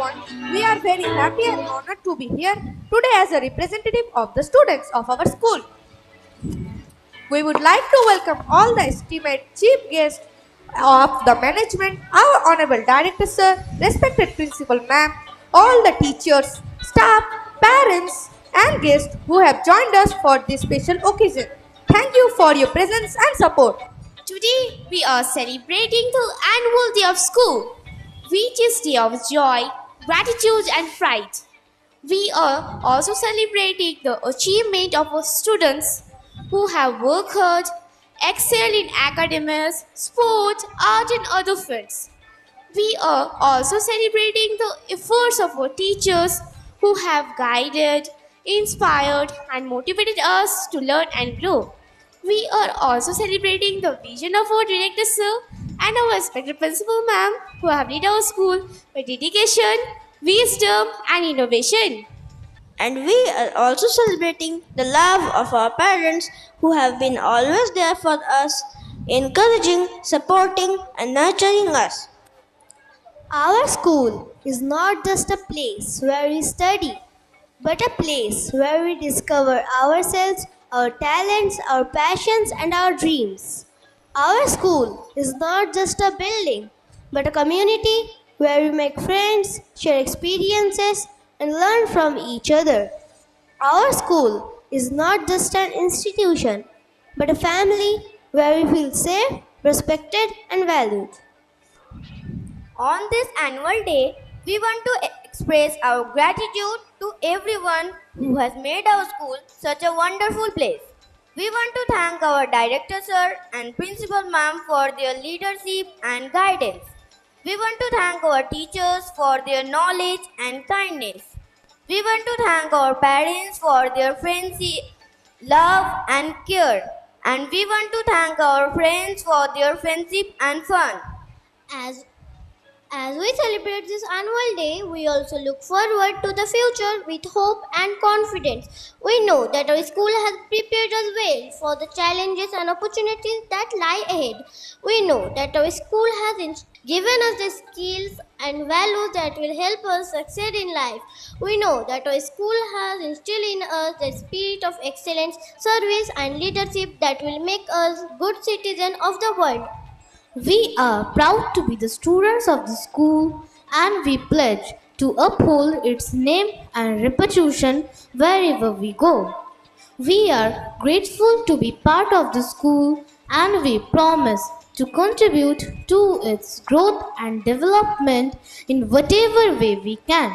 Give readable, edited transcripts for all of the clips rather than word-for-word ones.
everyone. We are very happy and honored to be here today as a representative of the students of our school. We would like to welcome all the esteemed chief guests of the management, our honorable director sir, respected principal ma'am, all the teachers, staff, parents and guests who have joined us for this special occasion. Thank you for your presence and support. Today we are celebrating the annual day of school, which is day of joy, gratitude and pride. We are also celebrating the achievement of our students who have worked hard, excelled in academics, sport, art and other fields. We are also celebrating the efforts of our teachers who have guided, inspired, and motivated us to learn and grow. We are also celebrating the vision of our director sir and our respected principal ma'am who have led our school with dedication, wisdom, and innovation. And we are also celebrating the love of our parents who have been always there for us, encouraging, supporting, and nurturing us. Our school is not just a place where we study, but a place where we discover ourselves, our talents, our passions, and our dreams. Our school is not just a building, but a community where we make friends, share experiences, and learn from each other. Our school is not just an institution, but a family where we feel safe, respected, and valued. On this annual day, we want to express our gratitude to everyone who has made our school such a wonderful place. We want to thank our director sir and principal ma'am for their leadership and guidance. We want to thank our teachers for their knowledge and kindness. We want to thank our parents for their friendship, love and care. And we want to thank our friends for their friendship and fun. As As we celebrate this annual day, we also look forward to the future with hope and confidence. We know that our school has prepared us well for the challenges and opportunities that lie ahead. We know that our school has given us the skills and values that will help us succeed in life. We know that our school has instilled in us the spirit of excellence, service, and leadership that will make us good citizens of the world. We are proud to be the students of the school and we pledge to uphold its name and reputation wherever we go. We are grateful to be part of the school and we promise to contribute to its growth and development in whatever way we can.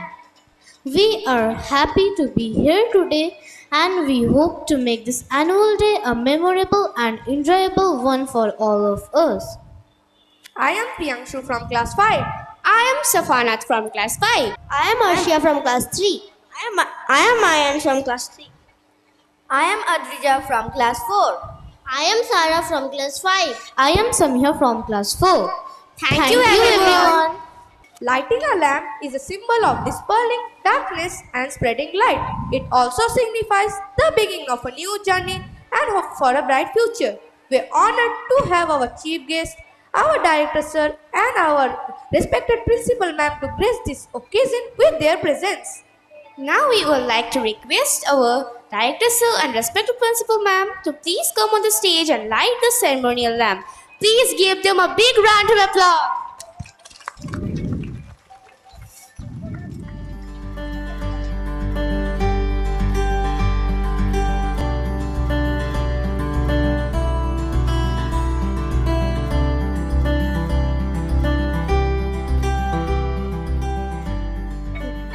We are happy to be here today and we hope to make this annual day a memorable and enjoyable one for all of us. I am Priyanshu from class 5. I am Safanat from class 5. I am Arshia from class 3. I am Ayan from class 3. I am Adrija from class 4. I am Sara from class 5. I am Samia from class 4. Thank you everyone. Lighting a lamp is a symbol of dispelling darkness and spreading light. It also signifies the beginning of a new journey and hope for a bright future. We are honored to have our chief guest, our director sir and our respected principal ma'am to grace this occasion with their presence. Now we would like to request our director sir and respected principal ma'am to please come on the stage and light the ceremonial lamp. Please give them a big round of applause.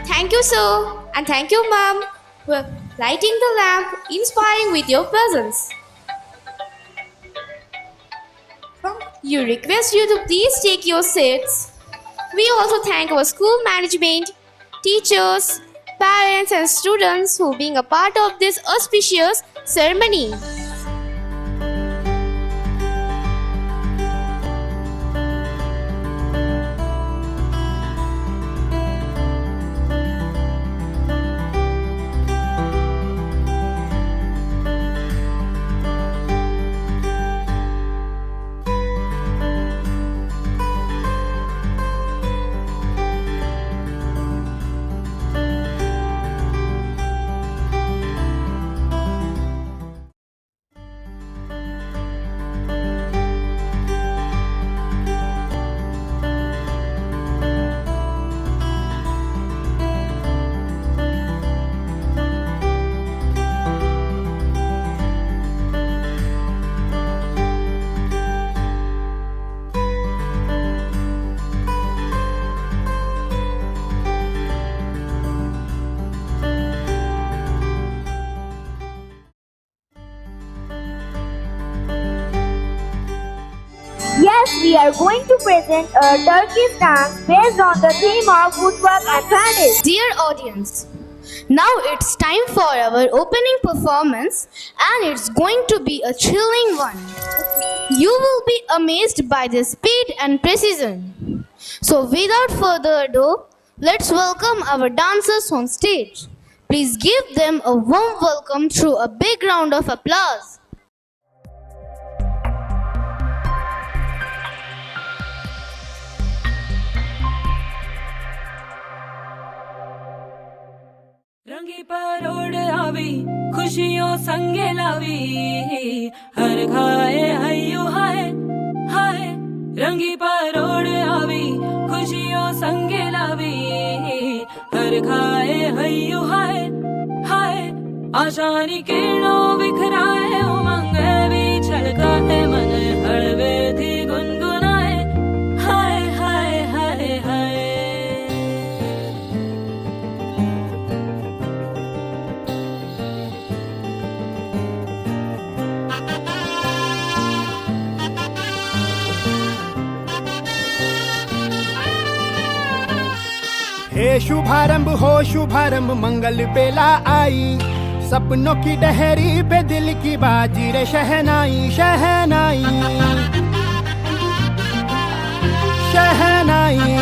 Thank you, sir, and thank you, ma'am, for lighting the lamp, inspiring with your presence. You request you to please take your seats. We also thank our school management, teachers, parents, and students who being a part of this auspicious ceremony. Yes, we are going to present a Turkish dance based on the theme of woodwork and fadis. Dear audience, now it's time for our opening performance, and it's going to be a thrilling one. You will be amazed by the speed and precision. So without further ado, let's welcome our dancers on stage. Please give them a warm welcome through a big round of applause. रंगी परोड़ आवी खुशियों संगे लावी हर खाए हयो हाय हाय रंगी परोड़ आवी खुशियों संगे लावी हर खाए हयो हाय हाय आशानी किरणों बिखराए उमंग भी छलकाए मन हड़वे थी गुनगुनाए हाय हाय हाय हाय हे शुभारंभ मंगल बेला आई सपनों की डहरी पे दिल की बाजी रे शहनाई शहनाई शहनाई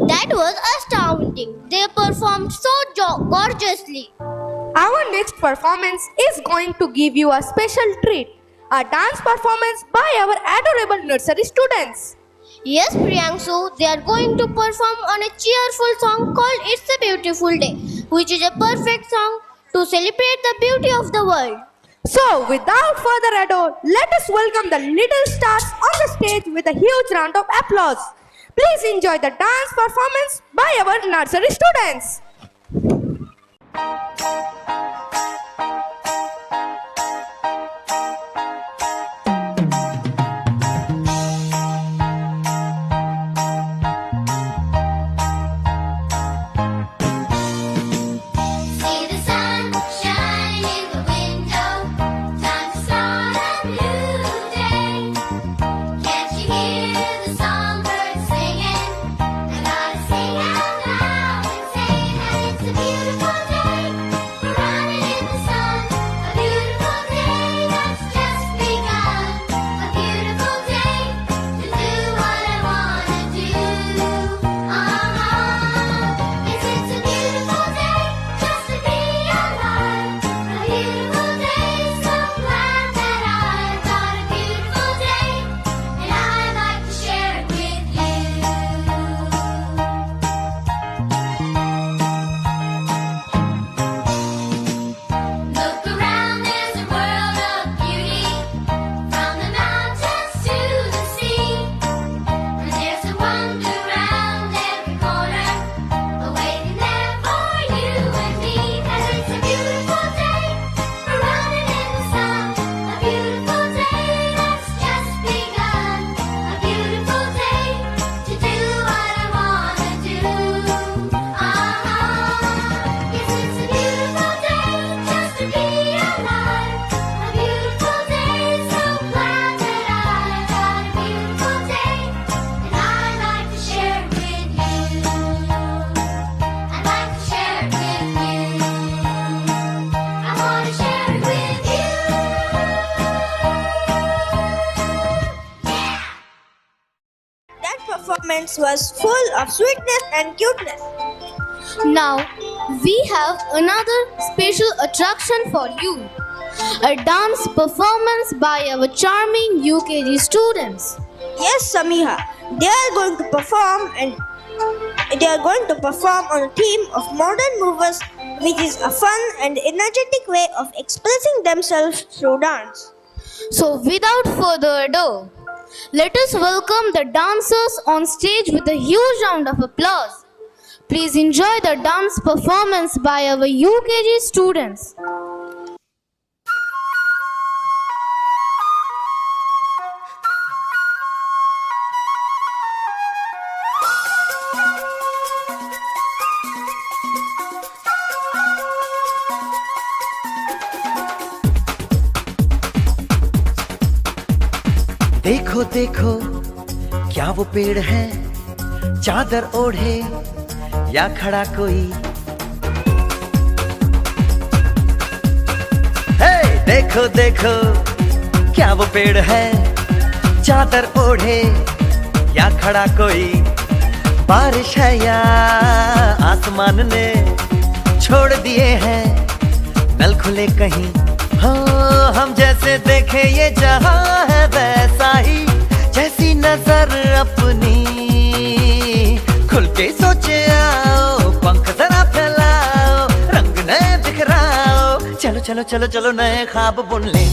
That was astounding. They performed so gorgeously. Our next performance is going to give you a special treat, a dance performance by our adorable nursery students. Yes, Priyangshu, they are going to perform on a cheerful song called It's a Beautiful Day, which is a perfect song to celebrate the beauty of the world. So, without further ado, let us welcome the little stars on the stage with a huge round of applause. Please enjoy the dance performance by our nursery students. See the sun shining in the window. Time to start a new day. Can't you hear the songbirds singing? I gotta sing out loud and say that it's a beautiful movements was full of sweetness and cuteness. Now we have another special attraction for you. A dance performance by our charming UKG students. Yes, Samiha, they are going to perform on a theme of modern movers, which is a fun and energetic way of expressing themselves through dance. So without further ado, let us welcome the dancers on stage with a huge round of applause. Please enjoy the dance performance by our UKG students. देखो देखो क्या वो पेड़ है, चादर ओढ़े या खड़ा कोई। हे देखो देखो क्या वो पेड़ है, चादर ओढ़े या खड़ा कोई। बारिश है या आसमान ने छोड़ दिए हैं नल खुले कहीं। हाँ हम जैसे देखे ये जहां है वैसा ही, जैसी नजर अपनी खुल के सोचे आओ, पंख जरा फैलाओ, रंग नए बिखराओ। चलो चलो चलो चलो नए ख्वाब बुन ले।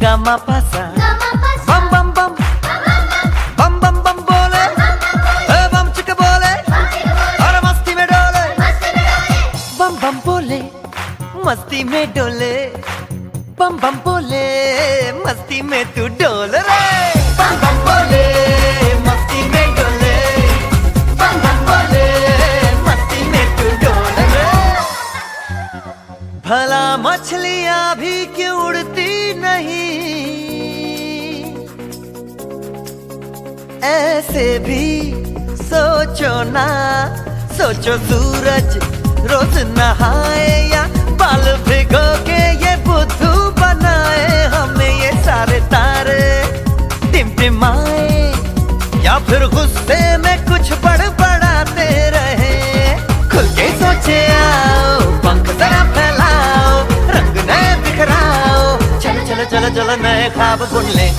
Gama pasa, bam bam bam, bam bam bam bole, bam chika bole, और मस्ती में डोले, bam bam bole, मस्ती में डोले, bam bam bole, मस्ती में तू डोल रे, bam bam bole, मस्ती में डोले, bam bam bole, मस्ती में तू डोल रे। भला मछलियां भी क्यों उड़ती नहीं, ऐसे भी सोचो ना। सोचो सूरज रोज नहाए या बाल भिगो के ये बुद्धू बनाए। हमें ये सारे तारे टिमटिमाए या फिर गुस्से में कुछ बड़बड़ाते रहे। खुल के सोचे आओ, पंख जरा फैलाओ, रंग नए बिखराओ। चलो चलो चलो चलो नए ख्वाब बुन ले।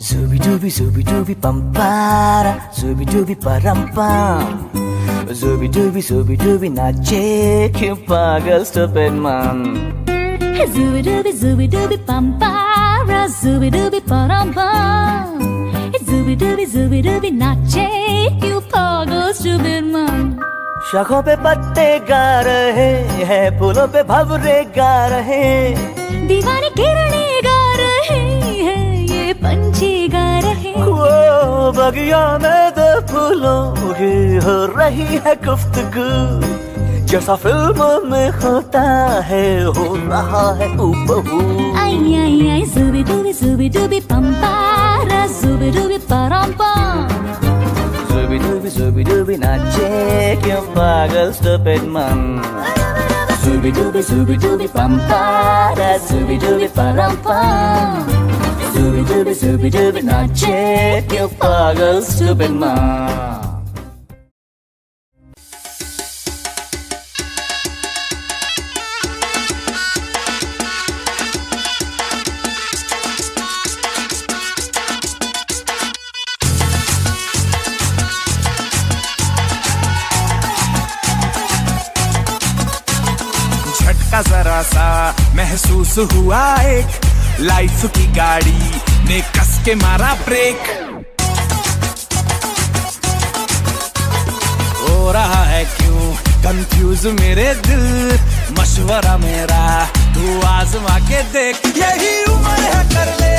Zooby dooby zooby dooby pam para, zooby dooby param pam, zooby dooby नाचे क्यों पागल stupid man. Zooby dooby pam para, zooby dooby param pam, zooby dooby नाचे क्यों पागल stupid man. शाखों पे पत्ते गा रहे हैं, फूलों पे भंवरे गा रहे, दीवानी किरणें गा रहे हैं, ये पंछी गा रहे। वो बगिया में दो फूलों की हो रही है गुफ्तगू, जैसा फिल्म में होता है हो रहा है हूबहू। आई आई आई zooby dooby pam para, zooby dooby param pam, zooby dooby नाचे क्यों पागल stupid man. zooby dooby pam para, zooby dooby param pam, zooby dooby नाचे क्यों पागल stupid man. झटका जरा सा महसूस हुआ एक, लाइफ की गाड़ी ने कस के मारा ब्रेक। हो रहा है क्यों कंफ्यूज मेरे दिल, मशवरा मेरा तू आजमा के देख। यही उम्र है कर ले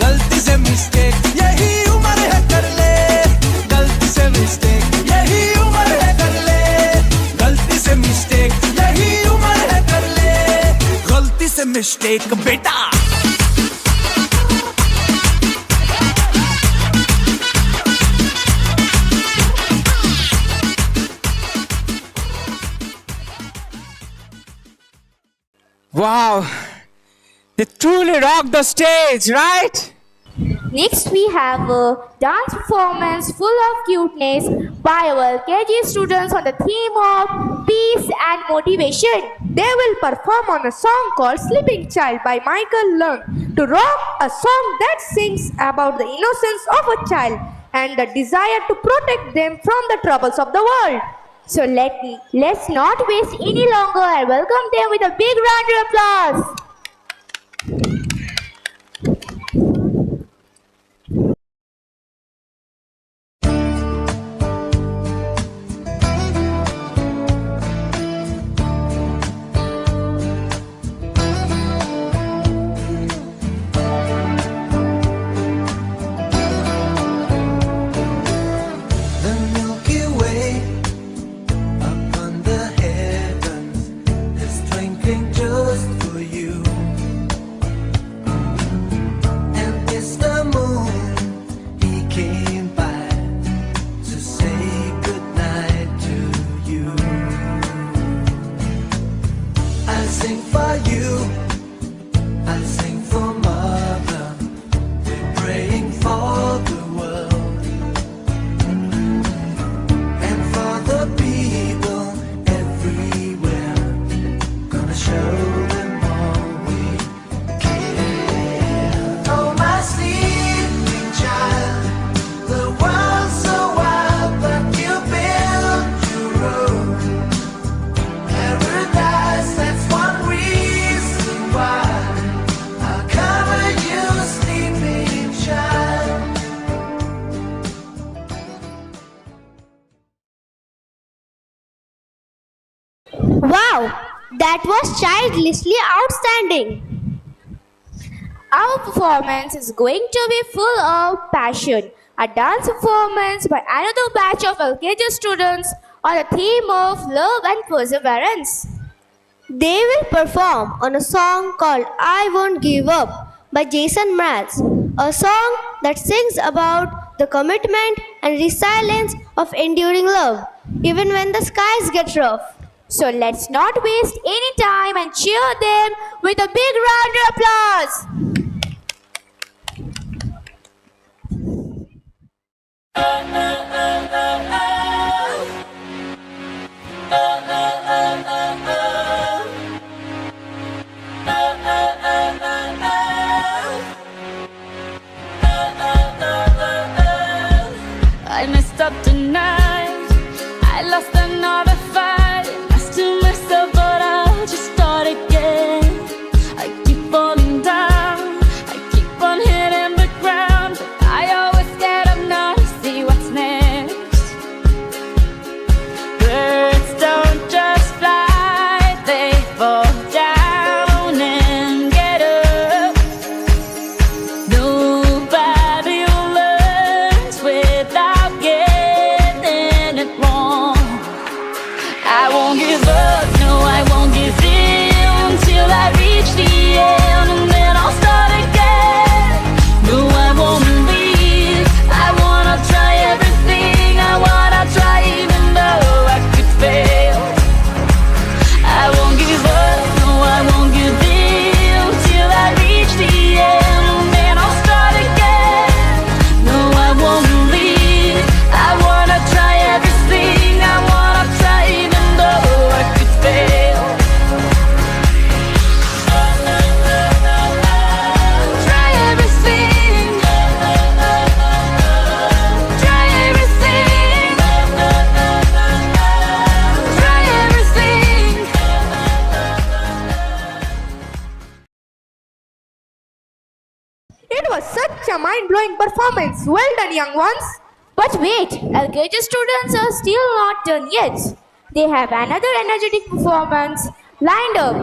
गलती से मिस्टेक, यही उम्र है कर ले गलती से मिस्टेक, यही उम्र है कर ले गलती से मिस्टेक, यही उम्र है कर ले गलती से मिस्टेक बेटा। Wow, they truly rock the stage, right? Next, we have a dance performance full of cuteness by our LKG students on the theme of peace and motivation. They will perform on a song called Sleeping Child by Michael Leung to rock a song that sings about the innocence of a child and the desire to protect them from the troubles of the world. So let's not waste any longer and welcome them with a big round of applause. Wow, that was childishly outstanding. Our performance is going to be full of passion. A dance performance by another batch of LKG students on the theme of love and perseverance. They will perform on a song called I Won't Give Up by Jason Mraz, a song that sings about the commitment and resilience of enduring love, even when the skies get rough. So let's not waste any time and cheer them with a big round of applause. I messed up tonight. I lost another fight. I still mess up, but I'll just start again. I keep falling down. I keep on hitting the ground. But I always get up now to see what's next. such a mind-blowing performance. Well done, young ones. But wait, LKG students are still not done yet. They have another energetic performance lined up.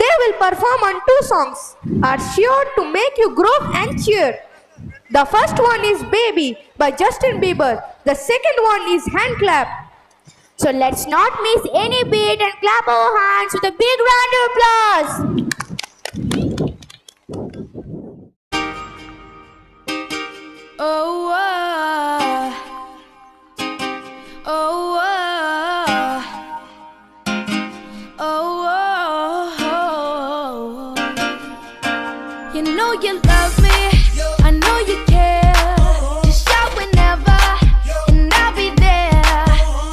They will perform on 2 songs, are sure to make you groove and cheer. The first one is Baby by Justin Bieber. The second one is Hand Clap. So let's not miss any beat and clap our hands with a big round of applause. Oh, oh, oh, you know you love me, I know you care. Just shout whenever, and I'll be there.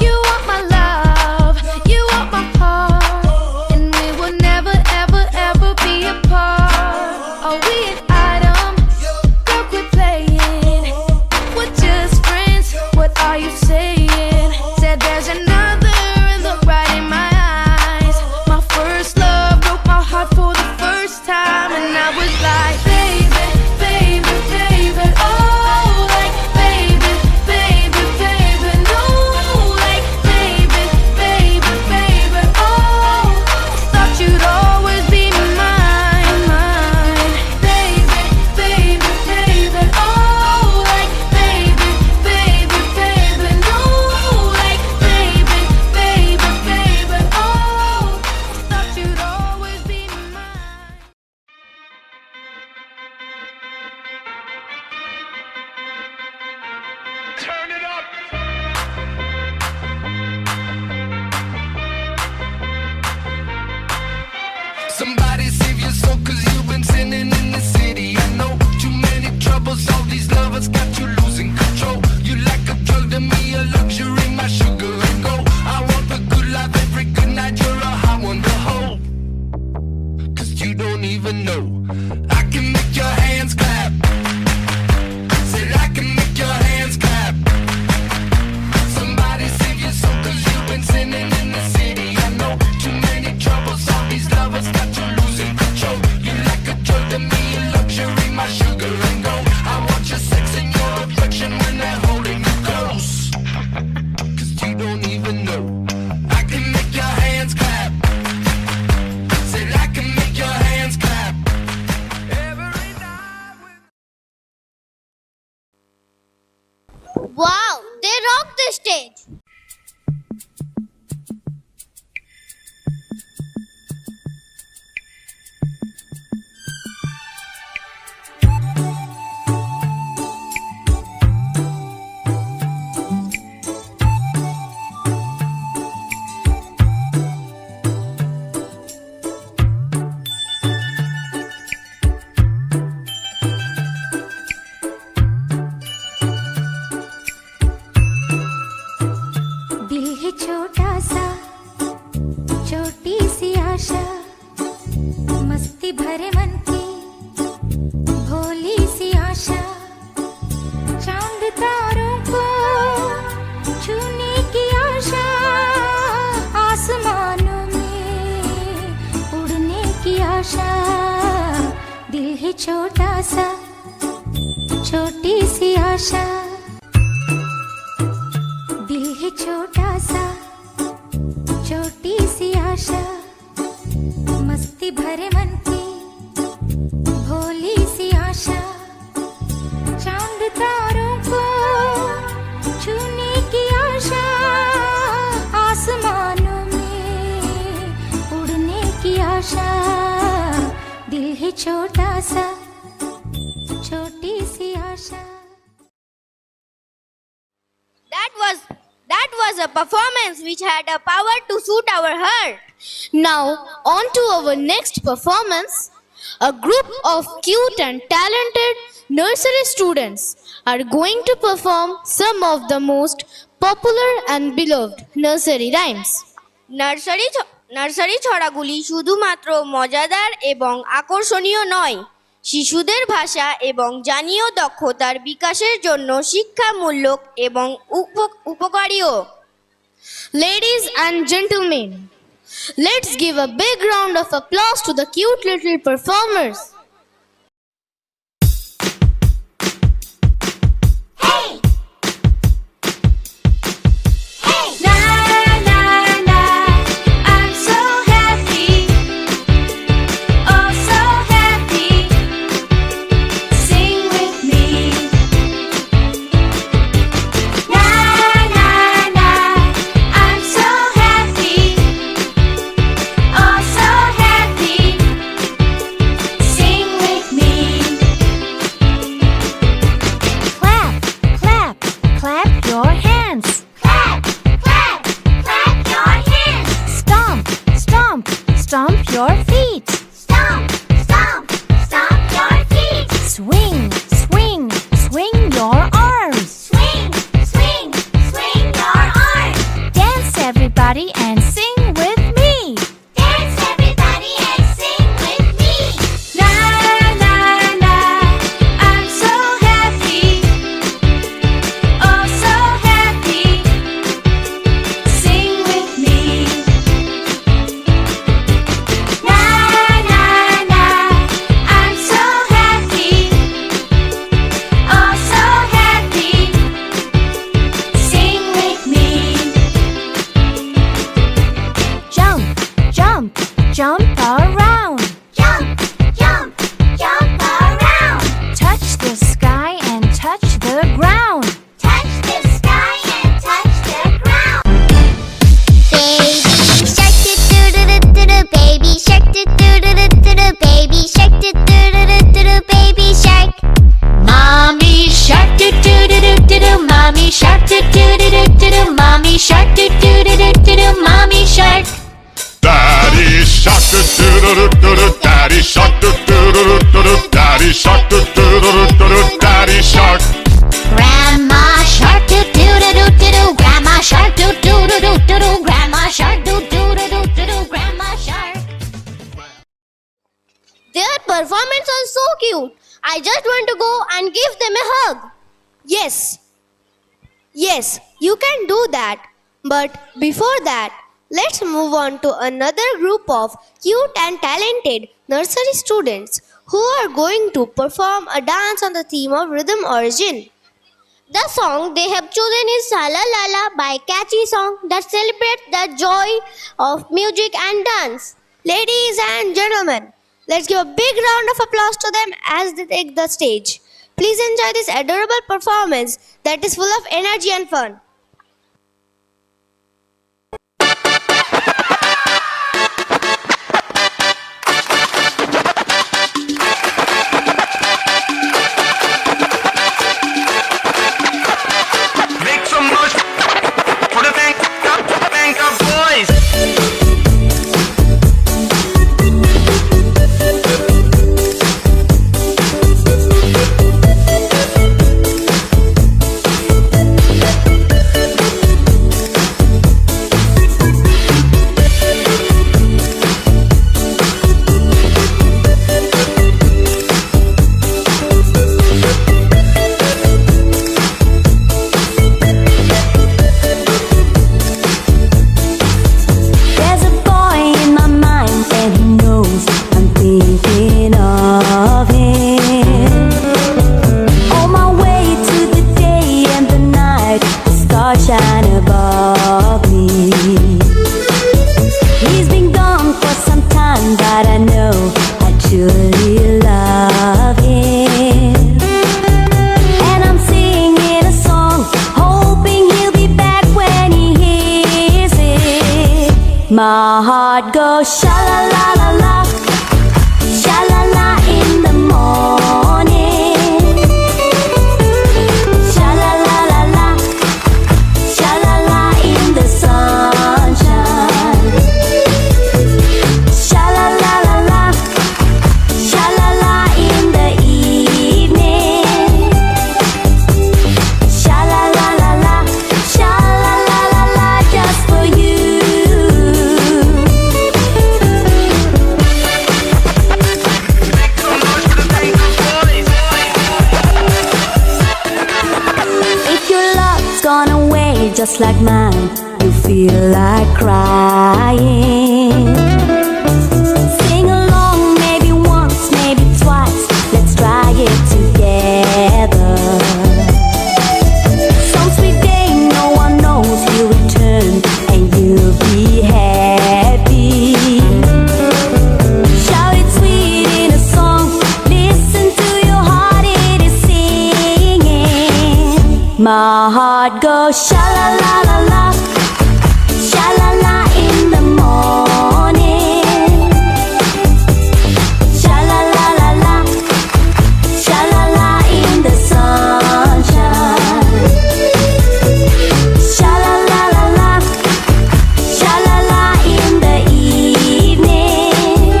You want my love, you want my heart, and we will never, ever, ever be apart. Are we an item? Girl, quit playing. We're just friends. What are you saying? Said there's another look right in my eyes. My first love broke my heart for the first time, and I was like, baby, baby, baby, oh, like baby, baby, baby, no, like baby, baby, baby, oh, thought you'd always be mine, mine, baby, baby, baby, oh, like baby, baby, baby, no, like baby, baby, baby, oh, thought you'd always be mine. Turn it up. Somebody save your soul, cause you've been sinning in the city. I know too many troubles, all these lovers got you losing control. You like a drug to me, a luxury, my sugar and gold. I want the good life every good night, you're a high one to hold. Cause you don't even know, I can make your hands clap. Said I can make your hands clap. Somebody save your soul, cause you've been sinning in the city. I know too many troubles, all these lovers got you losing control. You like a drug to me, a luxury, my sugar and gold. I want your sex and your affection when they're holding you close. Cause you don't even know, I can make your hands clap. Said I can make your hands clap. Every night when Wow, they rock the stage. दिल है छोटा सा, छोटी सी आशा, मस्ती भरे मन की भोली सी आशा, चांद तारों को छूने की आशा, आसमानों में उड़ने की आशा। दिल है छोटा सा, छोटी सी आशा, दिल है छोटा सा, छोटी सी आशा, मस्ती भरे मन की भोली सी आशा, चांद तारों को छूने की आशा, आसमानों में उड़ने की आशा। दिल है छोटा सा, छोटी सी आशा। That was a performance which had a power to suit our heart. Now, on to our next performance. A group of cute and talented nursery students are going to perform some of the most popular and beloved nursery rhymes. Nursery ছড়াগুলি শুধুমাত্র মজাদার এবং আকর্ষণীয় নয়, শিশুদের ভাষা এবং জাতীয় দক্ষতার বিকাশের জন্য শিক্ষামূলক এবং উপকারীও। Ladies and gentlemen, let's give a big round of applause to the cute little performers. your feet. Stomp, stomp, stomp your feet. Swing, swing, swing your arms. Swing, swing, swing your arms. Dance everybody and sing with me. Dance everybody and sing with me. Na na na, I'm so happy. Oh so happy. Sing with me. Na na na, I'm so happy. Oh so happy. Sing with me. Jump, jump, jump around. Jump, jump, jump around. Touch the sky and touch the ground. Touch the sky and touch the ground. Baby shark do do do do do do. Baby shark do do do do do do. Baby shark. Mommy shark do do do do do do. Mommy shark do do do do do do. Mommy shark do do do do do do. Mommy shark. Daddy shark do do do do do. Daddy shark do do do do do. Daddy shark do do do do do. Daddy shark. Grandma shark do do do do do do. Grandma shark do do do do do do. Grandma shark do do do do do do. Grandma shark. Their performance was so cute. I just want to go and give them a hug. Yes. Yes, you can do that. But before that, let's move on to another group of cute and talented nursery students who are going to perform a dance on the theme of rhythm origin. The song they have chosen is Sala Lala by catchy song that celebrates the joy of music and dance. Ladies and gentlemen, let's give a big round of applause to them as they take the stage. Please enjoy this adorable performance that is full of energy and fun. Make some noise for the bank of boys. There's a boy in my mind and he knows I'm thinking of him. On my way to the day and the night, the stars shine above me. He's been gone for some time, but I know I truly love him. And I'm singing a song, hoping he'll be back when he hears it. My heart goes sha la la la la, sha la la in the morning. Sha la la la la, sha la la in the sunshine. Sha la la la la, sha la la in the evening. Sha la la la la, sha la la la la, just for you. If your love's gone away just like mine, you feel like crying. Sing along, maybe once, maybe twice. Let's try it together. Some sweet day, no one knows you'll return and you'll be happy. Shout it sweet in a song. Listen to your heart, it is singing. My heart goes sha la la la la, sha la la in the morning. Sha la la la la, sha la la in the sunshine. Sha la la la la, sha la la in the evening.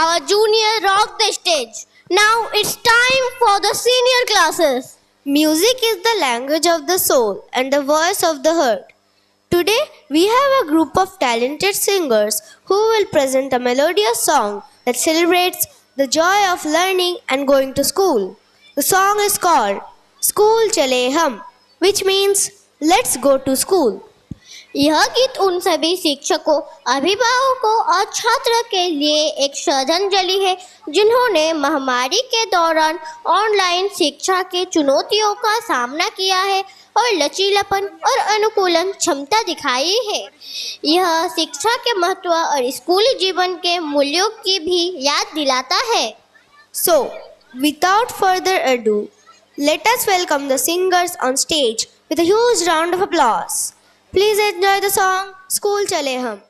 our junior rock the stage. Now it's time for the senior classes. Music is the language of the soul and the voice of the heart. Today we have a group of talented singers who will present a melodious song that celebrates the joy of learning and going to school. The song is called School Chale Hum, which means let's go to school. यह गीत उन सभी शिक्षकों, अभिभावकों और छात्रों के लिए एक श्रद्धांजलि है जिन्होंने महामारी के दौरान ऑनलाइन शिक्षा की चुनौतियों का सामना किया है और लचीलापन और अनुकूलन क्षमता दिखाई है। यह शिक्षा के महत्व और स्कूली जीवन के मूल्यों की भी याद दिलाता है। So, without further ado, let us welcome the singers on stage with a huge round of applause. Please enjoy the song School Chale Hum.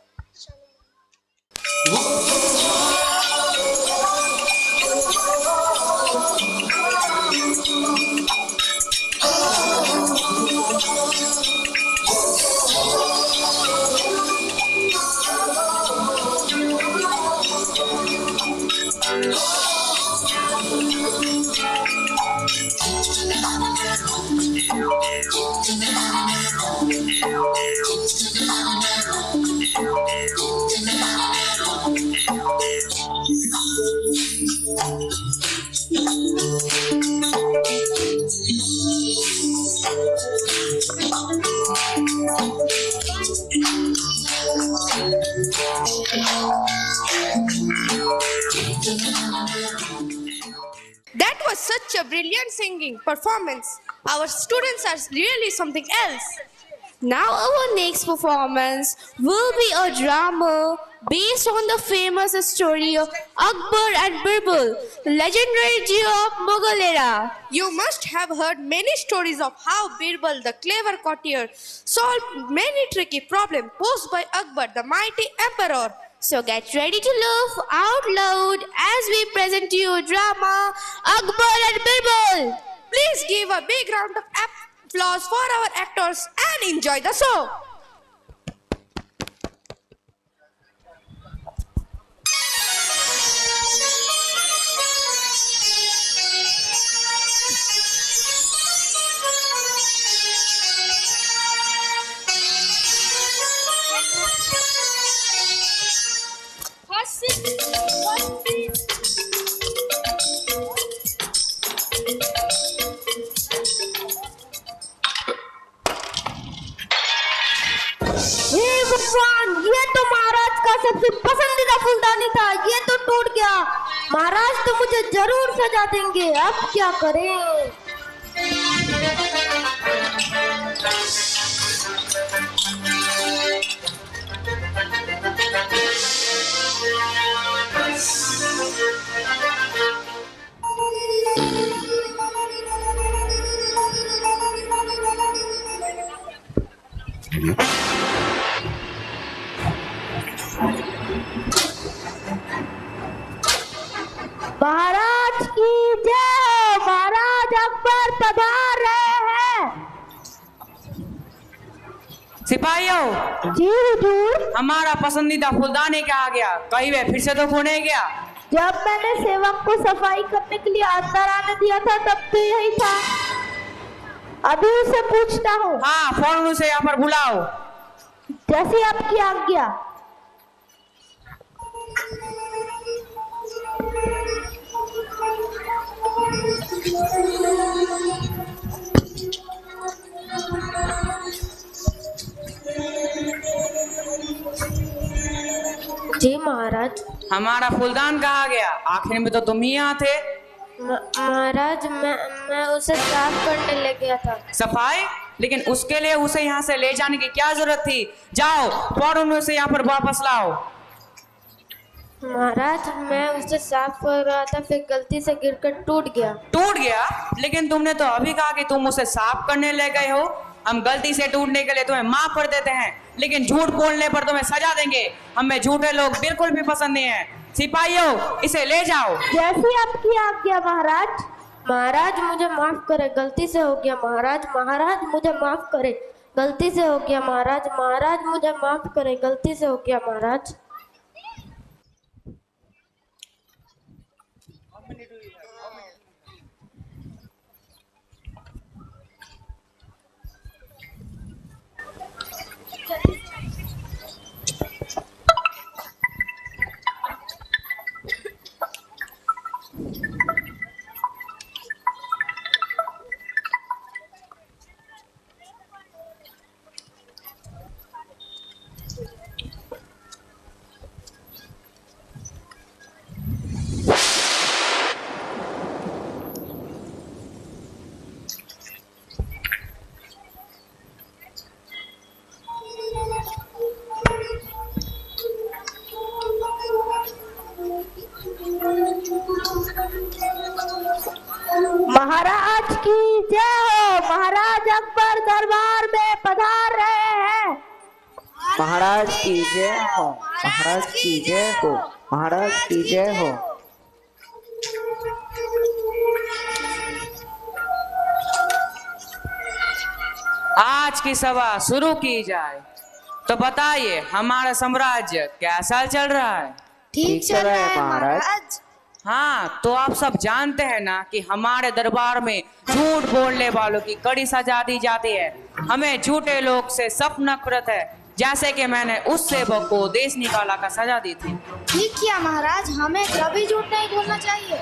That was such a brilliant singing performance. Our students are really something else. Now our next performance will be a drama based on the famous story of Akbar and Birbal, the legendary duo of Mughal era. You must have heard many stories of how Birbal, the clever courtier, solved many tricky problems posed by Akbar, the mighty emperor. So get ready to laugh out loud as we present to you drama Akbar and Birbal. Please give a big round of applause for our actors and enjoy the show. ये तो महाराज का सबसे पसंदीदा फूलदानी था, ये तो टूट गया। महाराज तो मुझे जरूर सजा देंगे, अब क्या करें? महाराज की जय, महाराज अकबर पधार रहे हैं। सिपाहियों, जी हुजूर। हमारा पसंदीदा फूलदानी क्या आ गया? कहीं वे फिर से तो खो नहीं गया? जब मैंने सेवक को सफाई करने के लिए अंदर आने दिया था तब तो यही था। अभी उसे पूछता हूँ। हाँ, फौरन उसे यहाँ पर बुलाओ। जैसी आपकी आज्ञा। जी महाराज। हमारा फूलदान कहाँ गया? आखिर में तो तुम ही यहाँ थे। महाराज मैं उसे साफ करने ले गया था। सफाई? लेकिन उसके लिए उसे यहाँ से ले जाने की क्या जरूरत थी? जाओ फौरन उसे यहाँ पर वापस लाओ। महाराज मैं उसे साफ कर रहा था, फिर गलती से गिरकर टूट गया। टूट गया? लेकिन तुमने तो अभी कहा कि तुम उसे साफ करने ले गए हो। हम गलती से टूटने के लिए तुम्हें माफ कर देते हैं, लेकिन झूठ बोलने पर तुम्हें सजा देंगे। हमें झूठे लोग बिल्कुल भी पसंद नहीं है। सिपाहियों, इसे ले जाओ। जैसी आपकी आज्ञा महाराज। महाराज मुझे माफ करे, गलती से हो गया। महाराज महाराज मुझे माफ करे, गलती से हो गया। महाराज महाराज मुझे माफ करे, गलती से हो गया। महाराज महाराज की जय हो, महाराज की जय हो, महाराज की जय हो। आज की सभा शुरू की जाए। तो बताइए हमारा साम्राज्य कैसा चल रहा है? ठीक चल रहा है महाराज। हाँ, तो आप सब जानते हैं ना कि हमारे दरबार में झूठ बोलने वालों की कड़ी सजा दी जाती है। हमें झूठे लोग से सख्त नफरत है, जैसे कि मैंने उस सेवक को देश निकाला का सजा दी थी। ठीक किया महाराज, हमें कभी झूठ नहीं बोलना चाहिए।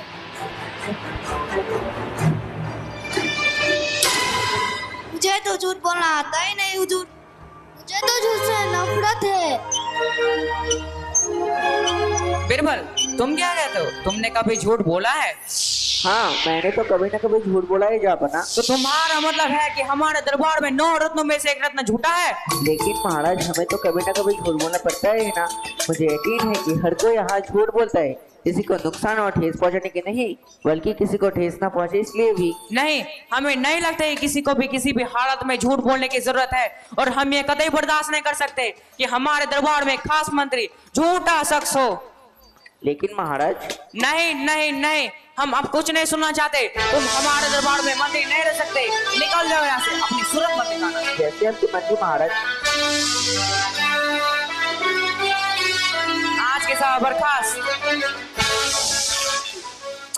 मुझे तो झूठ बोलना आता ही नहीं हुजूर। मुझे तो झूठ से नफरत है। बिरबल, तुम क्या कहते हो? तुमने कभी झूठ बोला है? हाँ, मैंने तो कभी ना कभी झूठ बोला ही जा बना। तो तुम्हारा मतलब है कि हमारे दरबार में 9 रत्नों में से एक रत्न झूठा है? लेकिन महाराज हमें तो कभी ना कभी झूठ बोलना पड़ता है ना। मुझे यकीन है कि हर कोई यहाँ झूठ बोलता है, किसी को नुकसान और ठेस पहुँचाने के नहीं, बल्कि किसी को ठेस ना पहुँचे इसलिए भी। नहीं, हमें नहीं लगता है किसी को भी किसी भी हालत में झूठ बोलने की जरूरत है, और हम ये कतई बर्दाश्त नहीं कर सकते कि हमारे दरबार में खास मंत्री झूठा शख्स हो। लेकिन महाराज नहीं नहीं नहीं, हम अब कुछ नहीं सुनना चाहते। तुम हमारे दरबार में मंत्री नहीं रह सकते। निकल जाओ यहाँ से, अपनी सूरत मत दिखाना। जैसे आपकी मर्जी महाराज। आज के सभा बर्खास्त।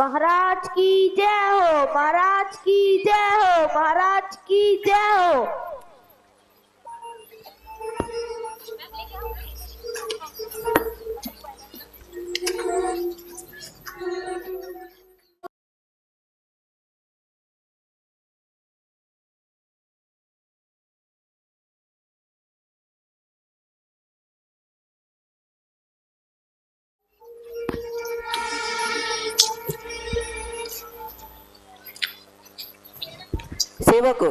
महाराज की जय हो, महाराज की जय हो, महाराज की जय हो। सेवक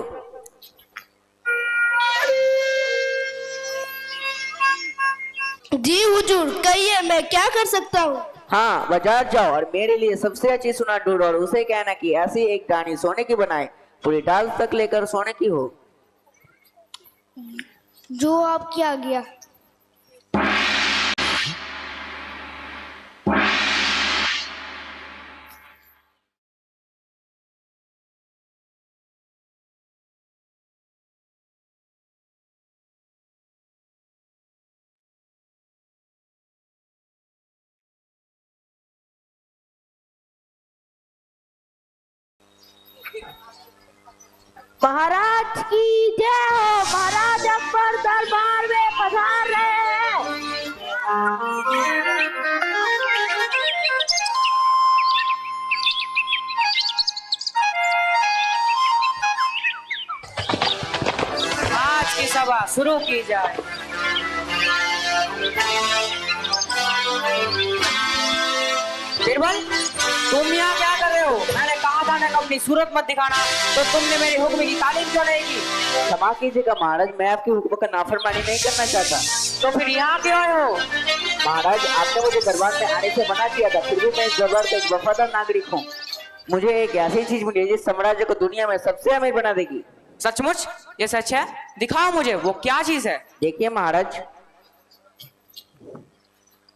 जी हुजूर, कहिए मैं क्या कर सकता हूँ? हाँ, बाजार जाओ और मेरे लिए सबसे अच्छी सुना ढूंढो और उसे कहना कि ऐसी एक डानी सोने की बनाए, पूरी डाल तक लेकर सोने की हो। जो आपकी आज्ञा। महाराज की जय हो, महाराज अकबर दरबार में पधार रहे हैं। आज की सभा शुरू की जाए। बिरबल, तुम यहाँ क्या कर रहे हो? मैंने कहा था ना अपनी सूरत मत दिखाना, तो तुमने मेरे हुक्म की तालीम क्यों नहीं की? क्षमा कीजिएगा महाराज, मैं आपके हुक्म का नाफरमानी नहीं करना चाहता। तो फिर यहाँ क्यों आए हो? महाराज, आपने मुझे दरबार में आने से मना किया था, फिर भी मैं इस दरबार का एक वफादार नागरिक हूँ। मुझे एक ऐसी चीज मिली जिस साम्राज्य को दुनिया में सबसे अमीर बना देगी। सचमुच? ये सच है? दिखाओ मुझे, वो क्या चीज है? देखिए महाराज,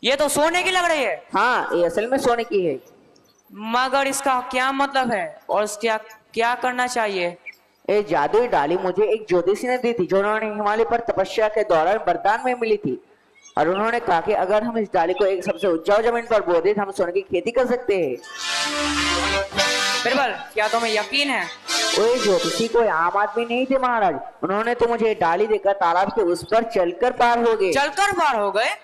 ये तो सोने की लग रही है। हाँ, ये असल में सोने की है। मगर इसका क्या मतलब है और इसका क्या करना चाहिए? ये जादुई डाली मुझे एक ज्योतिषी ने दी थी, जो उन्होंने हिमालय पर तपस्या के दौरान वरदान में मिली थी, और उन्होंने कहा कि अगर हम इस डाली को एक सबसे उपजाऊ जमीन पर बो दें तो हम सोने की खेती कर सकते हैं। बिरबल, क्या तुम्हें यकीन है? वो ज्योतिषी कोई आम आदमी नहीं थे महाराज, उन्होंने तो मुझे डाली देकर तालाब के उस पर चलकर पार हो गए। चलकर पार हो गए?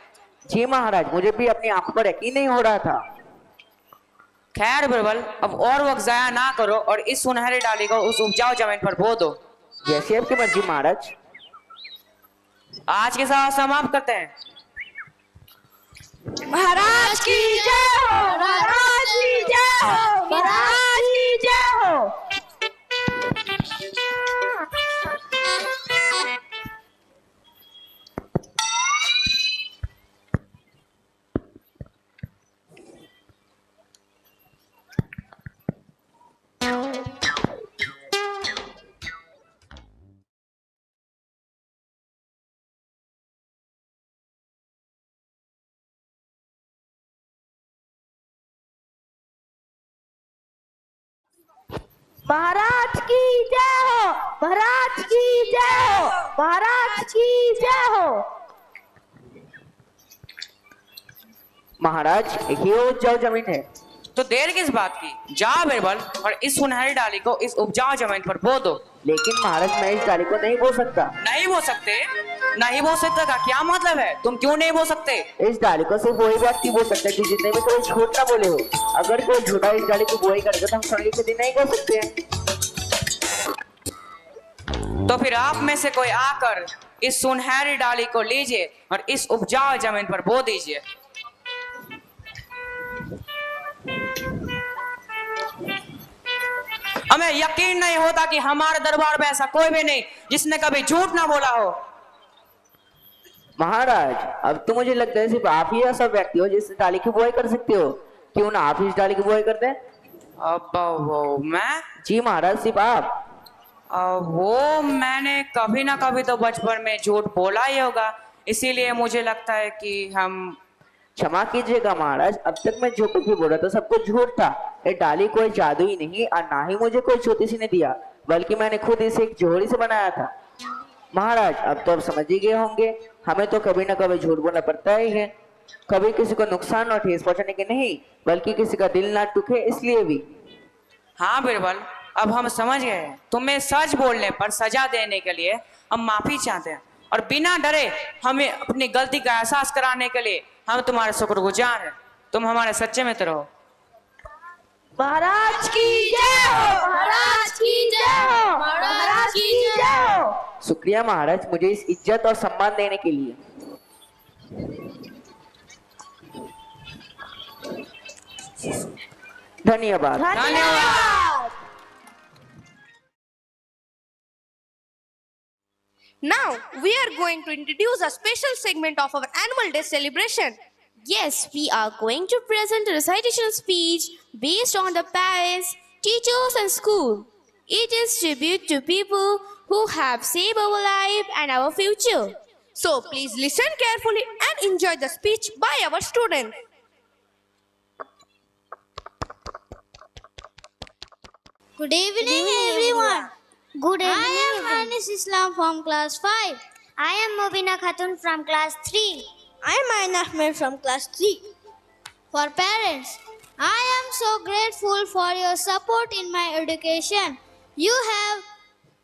जी महाराज, मुझे भी अपनी आंखों पर यकीन नहीं हो रहा था। खैर बिरबल, अब और वक्त जाया ना करो और इस सुनहरी डाली को उस उपजाऊ जमीन पर बो दो। जैसे आपकी मर्जी महाराज। आज के साथ समाप्त करते हैं। महाराज की जय हो, महाराज की जय हो, महाराज की जय हो। महाराज की जय हो, महाराज की जय हो, महाराज की जय हो। महाराज ये उपजाऊ जमीन है। तो देर किस बात की, जाओ बिरबल और इस सुनहरी डाली को इस उपजाऊ जमीन पर बो दो। लेकिन महाराज मैं इस डाली को नहीं बो सकता। नहीं बो सकते? नहीं बो सकते का क्या मतलब है? तुम क्यों नहीं बो सकते? इस डाली को सिर्फ वही व्यक्ति बो सकते हैं जितने भी कोई झूठ ना बोले हो। अगर कोई झूठा इस डाली की बुआई करेगा तो हम स्वर्ग की खेती नहीं कर सकते हैं। तो फिर आप में से कोई आकर इस सुनहरी डाली को लीजिए और इस उपजाऊ जमीन पर बो दीजिए। हमें यकीन नहीं होता कि हमारे दरबार में ऐसा कोई भी नहीं जिसने कभी झूठ ना बोला हो। महाराज अब तो मुझे लगता है सिर्फ आप ही ऐसा व्यक्ति हो जिस डाली की बुआई कर सकते हो। क्यों ना आप इस डाली की बुआई करते हैं? अब वो मैं? जी महाराज सिर्फ आप। वो मैंने कभी ना कभी तो बचपन में झूठ बोला ही होगा, इसीलिए मुझे लगता है कि हम। क्षमा कीजिएगा महाराज, अब तक मैं जो कुछ भी बोला था सब कुछ झूठ था। ये डाली कोई जादू ही नहीं और ना ही मुझे कोई ज्योतिषी ने दिया, बल्कि मैंने खुद इसे एक जोड़ी से बनाया था। महाराज अब तो आप समझ ही गए होंगे, हमें तो कभी ना कभी झूठ बोलना पड़ता ही है। कभी किसी को नुकसान और ठेस पहुंचाने के नहीं, बल्कि किसी का दिल ना टूटे इसलिए भी। हाँ बिरबल, अब हम समझ गए। तुम्हें सच बोलने पर सजा देने के लिए हम माफी चाहते हैं और बिना डरे हमें अपनी गलती का एहसास कराने के लिए हम तुम्हारे शुक्रगुजार हैं। तुम हमारे सच्चे मित्र हो। महाराज की जय हो, महाराज की जय हो, महाराज की जय हो। शुक्रिया महाराज मुझे इस इज्जत और सम्मान देने के लिए। धन्यवाद। धन्यवाद। Now we are going to introduce a special segment of our annual day celebration. Yes, we are going to present a recitation speech based on the parents, teachers and school. It is tribute to people who have saved our life and our future. So please listen carefully and enjoy the speech by our students. Good evening, everyone. Good evening. I am Anis Islam from class 5. I am Mobina Khatun from class 3. I am Ain Ahmed from class 3. For parents, I am so grateful for your support in my education. You have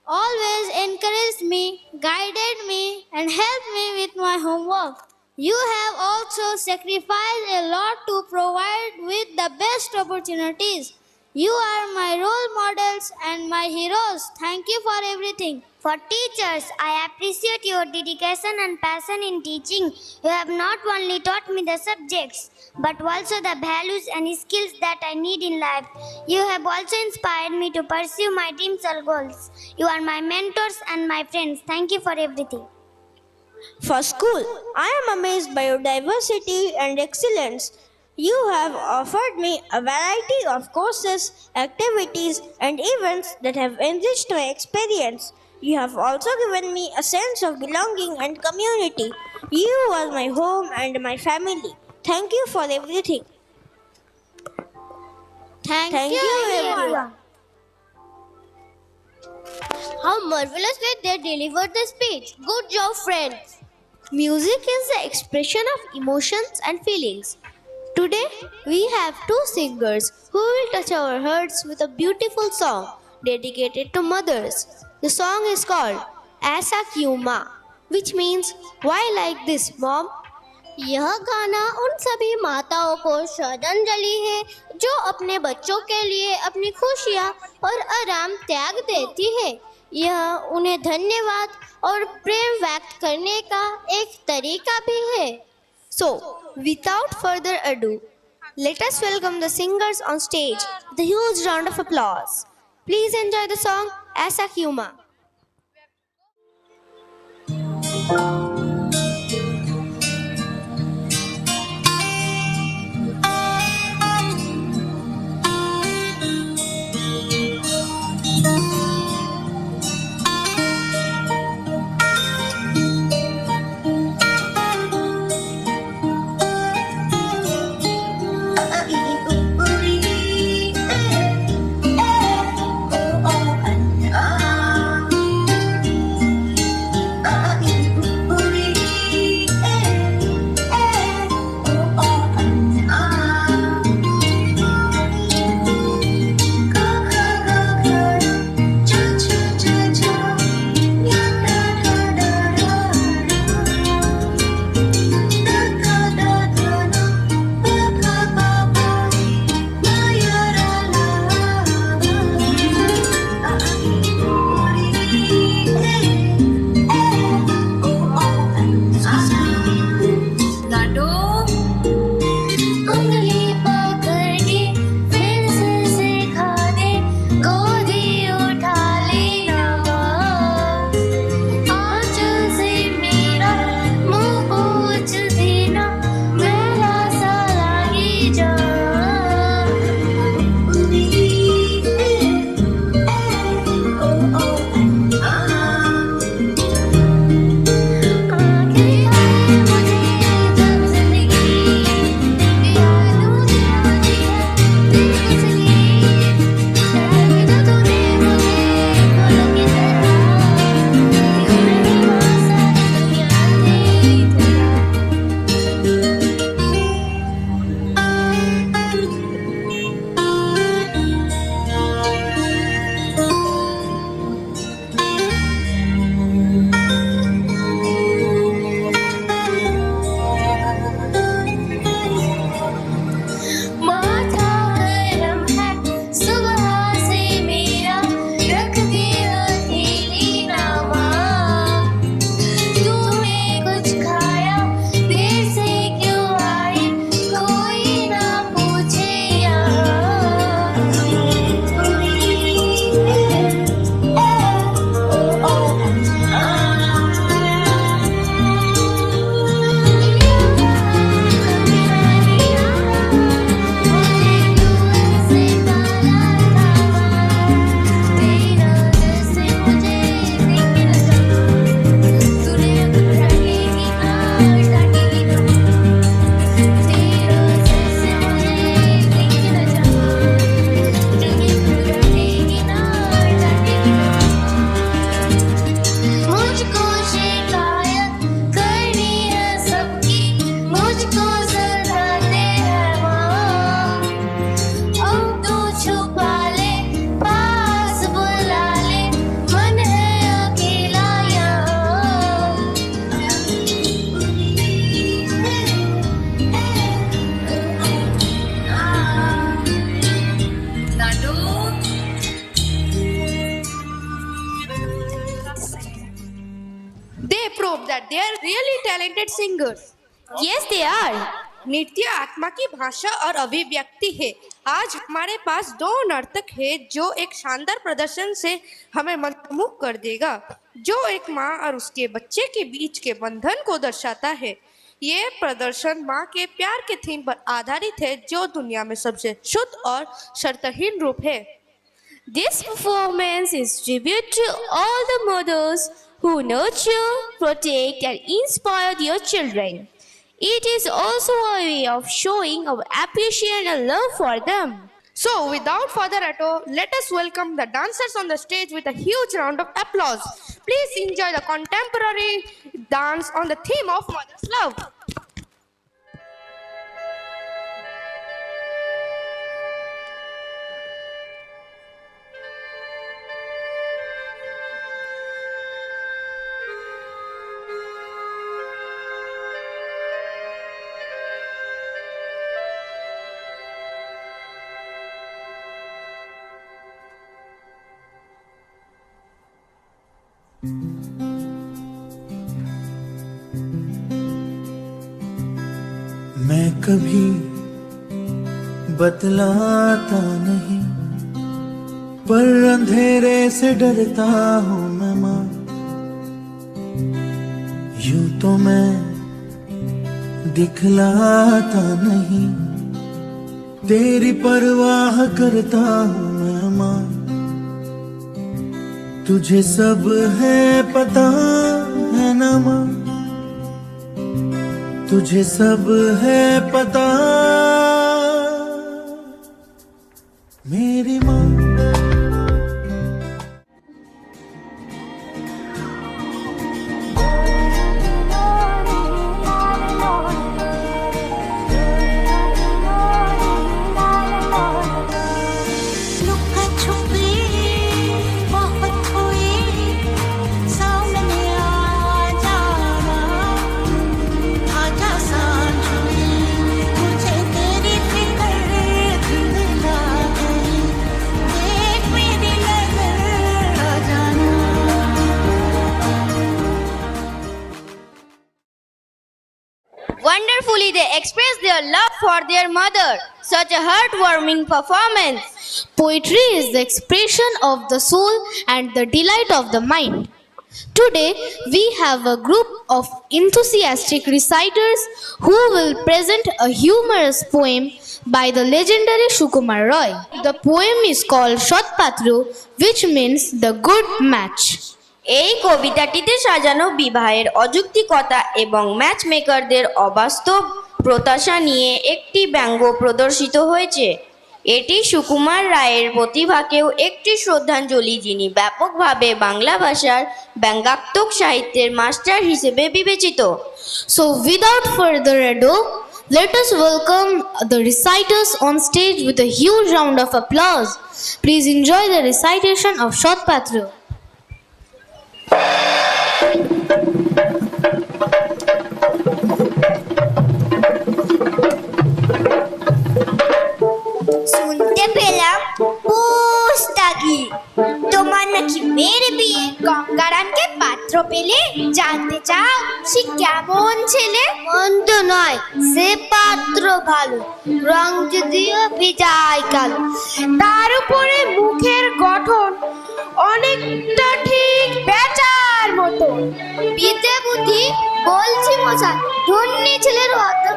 always encouraged me, guided me, and helped me with my homework. You have also sacrificed a lot to provide with the best opportunities. You are my role models and my heroes. Thank you for everything. For teachers, I appreciate your dedication and passion in teaching. You have not only taught me the subjects, but also the values and skills that I need in life. You have also inspired me to pursue my dreams or goals. You are my mentors and my friends. Thank you for everything. For school, I am amazed by your diversity and excellence. You have offered me a variety of courses, activities, and events that have enriched my experience. You have also given me a sense of belonging and community. You are my home and my family. Thank you for everything. Thank you, everyone. How marvelously they delivered the speech. Good job, friends. Music is the expression of emotions and feelings. Today, we have two singers who will touch our hearts with a beautiful song dedicated to mothers. The song is called Aisa Kyun Ma, which means, why like this, Mom? यह गाना उन सभी माताओं को श्रद्धांजलि है जो अपने बच्चों के लिए अपनी खुशियाँ और आराम त्याग देती है। यह उन्हें धन्यवाद और प्रेम व्यक्त करने का एक तरीका भी है। So, without further ado, let us welcome the singers on stage with a huge round of applause. Please enjoy the song Aisa Kyun Ma. लाडो उंगली पकड़ के फिर से सिखा दे, गोदी उठा लेना माँ। आंचल से मेरा मुंह पोंछ देना, मेरा सा लागे जा। माथा गरम है सुबह से मेरा, रख दे हथेली ना माँ। तूने कुछ खाया, देर से क्यों आई, कोई ना पूछे मुझको शिकायत करनी है सबकी, मुझको सताते हैं माँ। अब तू छुपा ले, पास बुला ले, मन है अकेला लाडो They prove that they are really talented singers. Yes, they are. नृत्य आत्मा की भाषा और अभिव्यक्ति है। आज हमारे पास दो नर्तक हैं जो एक शानदार प्रदर्शन से हमें मंत्रमुग्ध कर देगा, जो एक माँ और उसके बच्चे के बीच के बंधन को दर्शाता है। ये प्रदर्शन माँ के प्यार के थीम पर आधारित है, जो दुनिया में सबसे शुद्ध और शर्तहीन रूप है। This performance is tribute to all the mothers who nurture, protect, and inspire their children. It is also a way of showing our appreciation and love for them. So, without further ado, let us welcome the dancers on the stage with a huge round of applause. Please enjoy the contemporary dance on the theme of mother's love. मैं कभी बतलाता नहीं, पर अंधेरे से डरता हूँ मैं माँ। यूं तो मैं दिखलाता नहीं, तेरी परवाह करता हूँ मैं माँ। तुझे सब है पता है ना माँ, तुझे सब है पता मेरी माँ। मुझे दे Wonderfully, they express their love for their mother. Such a heartwarming performance. Poetry is the expression of the soul and the delight of the mind. Today, we have a group of enthusiastic reciters who will present a humorous poem by the legendary Sukumar Roy. The poem is called Shotpatru, which means the good match. এই কবিতাটিতে সাজানো বিবাহের অযৌক্তিকতা এবং ম্যাচমেকারদের অবাস্তব প্রত্যাশা নিয়ে একটি ব্যঙ্গ প্রদর্শিত হয়েছে। এটি সুকুমার রায়ের প্রতিভাকেও একটি শ্রদ্ধাঞ্জলি, যিনি ব্যাপকভাবে বাংলা ভাষার ব্যঙ্গাত্মক সাহিত্যের মাস্টার হিসেবে বিবেচিত। So without further ado, let us welcome the reciters on stage with a huge round of applause. Please enjoy the recitation of Shotpatru. শুনতে পেলাম পুস্তাকি তোমার নাকি মেয়ের বিয়ে গঙ্গারামকে পাত্র পেলে, জানতে চাও সে কেমন ছেলে? মন্দ নয়, সে পাত্র ভালো, রং যদিও ভিজায় কালো, তার উপরে মুখের গঠন অনেকটা ঠিক বেচার মতো। বিদ্যে বুদ্ধি বলছি মশাই, ধন্যী ছেলের মতো।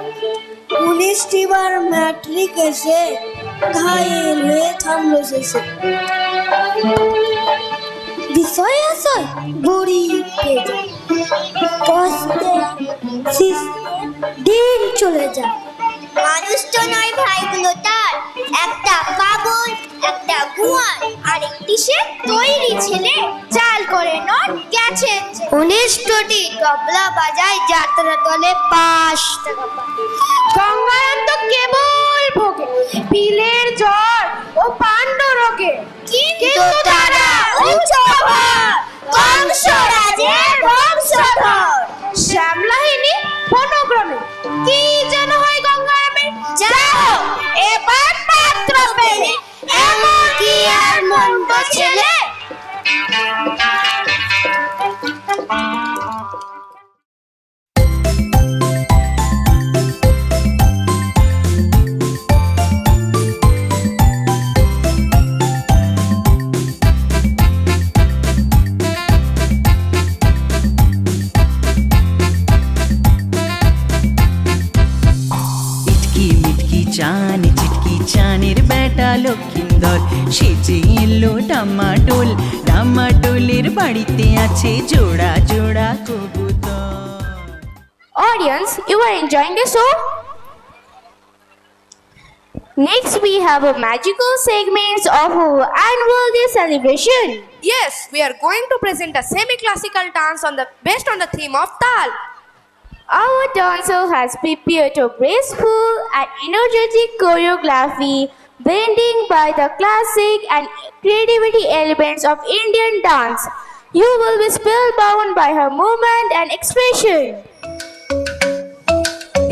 19টি বার ম্যাট্রিক এসে ঘায়েল হয়ে থামলো শেষে। বিষয় আশয় বড়ি পেয়ে কষ্টে শিশতে দিন চলে যায়। মানুষ তো নয় ভাইগুলো তার, একটা পাগল, একটা গুয়ার, আরেকটি সে তৈরি ছেলে, চাল করে নট গেছে। 19টি তবলা বাজায় যাত্রা দলে 5 টাকা পায়। গঙ্গারাম তো কেবল ভোগে পিলের জ্বর ও পাণ্ড রোগে, কিন্তু তারা উচ্চভার কংসরাজের বংশধর। শ্যামলাহিনী ফোনোগ্রামে কি যেন হয় গঙ্গারামের, যাও এবার পাত্র পেলে, এমন কি আর মন্দ ছেলে। চান চিটকি চানের বেটা লক্ষিন্দর, সেজে এলো ডামাডোল, ডামাডোলের বাড়িতে আছে জোড়া জোড়া কবুতর। Audience, you are enjoying the show? Next, we have a magical segment of our annual day celebration. Yes, we are going to present a semi-classical dance based on the theme of Tal. Our dancer has prepared a graceful and energetic choreography blending by the classic and creativity elements of Indian dance. You will be spellbound by her movement and expression.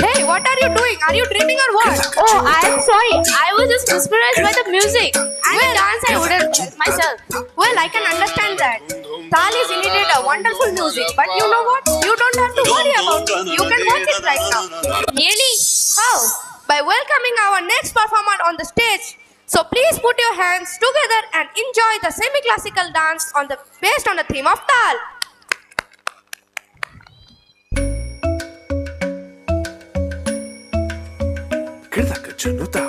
Hey, what are you doing? Are you dreaming or what? Oh, I am sorry. I was just mesmerized by the music. And the dance I wouldn't help myself. Well, I can understand that. Tal is indeed a wonderful music, but you know what? You don't have to worry about it. You can watch it right now. Really? How? By welcoming our next performer on the stage. So please put your hands together and enjoy the semi-classical dance based on the theme of Tal. Kirdaka junuta,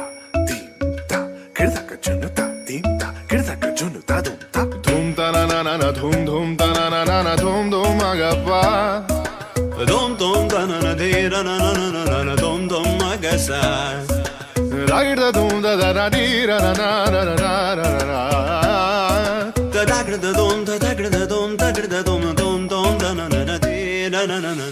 dimta, kirdaka junuta, dimta, kirdaka junuta, dumta. Dhum ta na na na na, dhum dhum ta na na na na, dhum dhum agappa. Dhum dhum ta na na de ra na na na na na, dhum dhum agasa. Ragda dhum da da da di ra na na na na na na na. Da da da dhum da da da dhum da da dhum dhum dhum da na na na de ra na na na.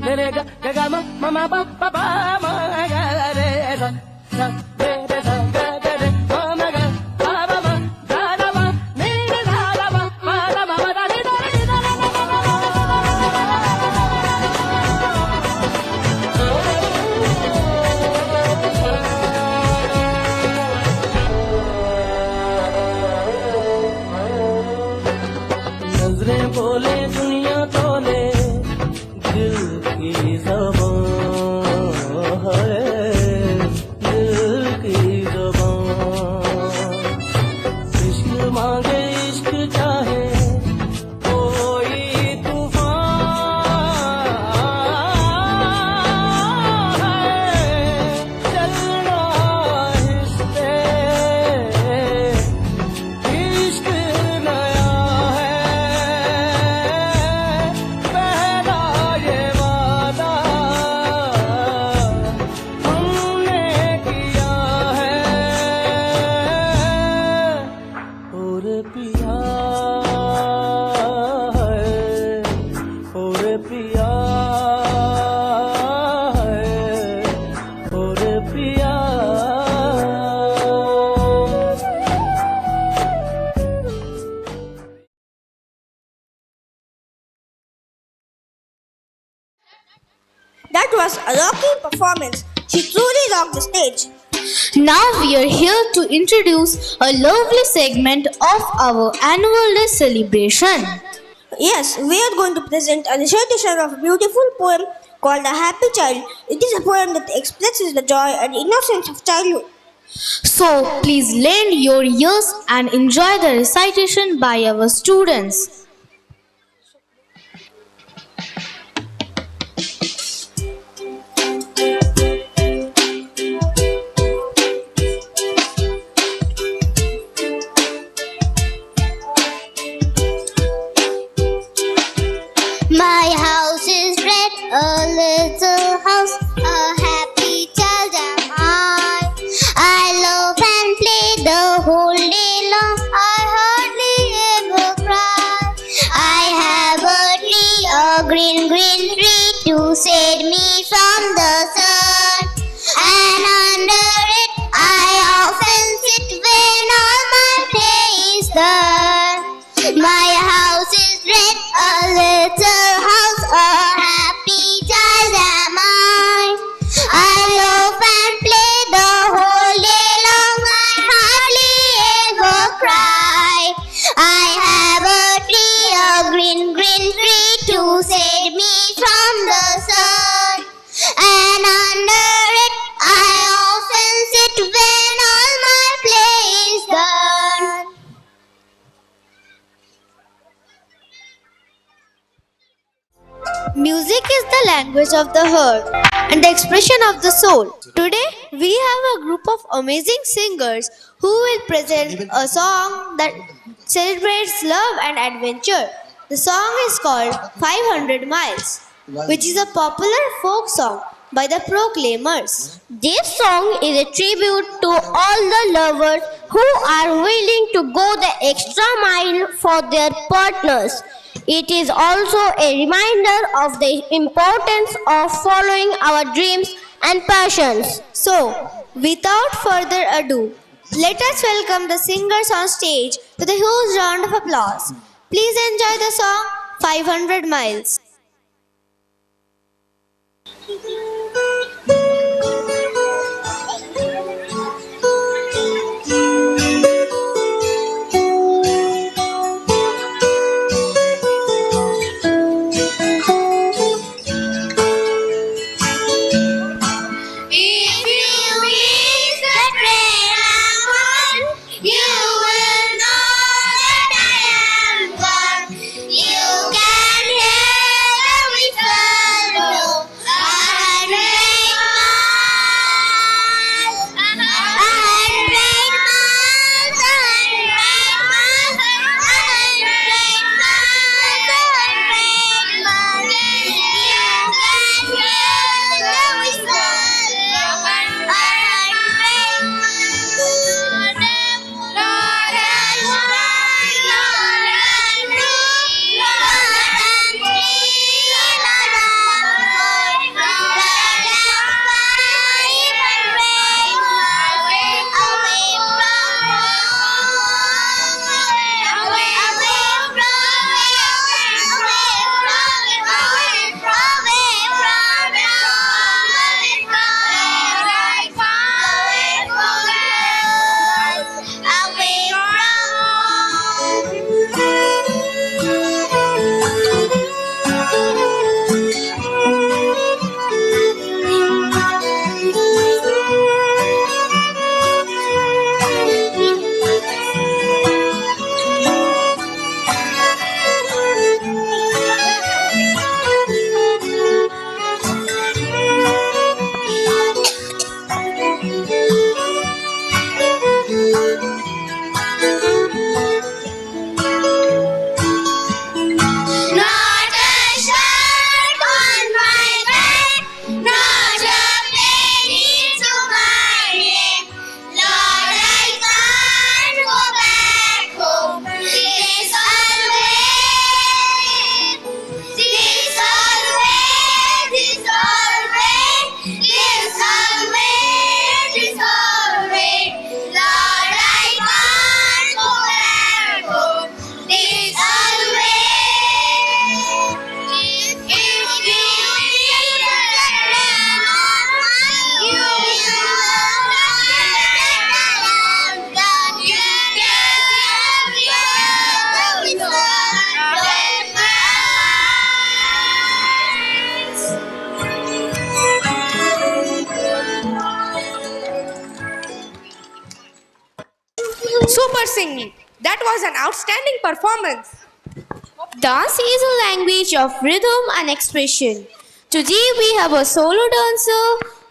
Le le ga ga ga ma ma ma pa pa pa ma ga re sa sa re re sa ga ga re ma ma ga pa pa ma ga da ma ne re sa da ma ma da ma ma da re da re da na na na na. नजरें बोले दुनिया तोले दिल की ज़बान That was a rocking performance. She truly rocked the stage. Now we are here to introduce a lovely segment of our annual day celebration. Yes, we are going to present a recitation of a beautiful poem called A Happy Child. It is a poem that expresses the joy and innocence of childhood. So please lend your ears and enjoy the recitation by our students. My house is red, a little house, a happy child am I. I love and play the whole day long, I hardly ever cry. I have a tree, a green, green tree to shade me from the sun. And under it I often sit when all my play is done. My house is red, a little house, a happy child am I. I love and play the whole day long, I hardly ever cry. I have a tree, a green, green tree to shade me from the sun. And under it I often sit when all my play is done. Music is the language of the heart and the expression of the soul. Today, we have a group of amazing singers who will present a song that celebrates love and adventure. The song is called 500 Miles, which is a popular folk song by the Proclaimers. This song is a tribute to all the lovers who are willing to go the extra mile for their partners. It is also a reminder of the importance of following our dreams and passions. So, without further ado, let us welcome the singers on stage with a huge round of applause. Please enjoy the song 500 Miles. If you miss the train I'm on, you will know that I am gone. You can hear the whistle blow. I super singing. That was an outstanding performance. Dance is a language of rhythm and expression. Today we have a solo dancer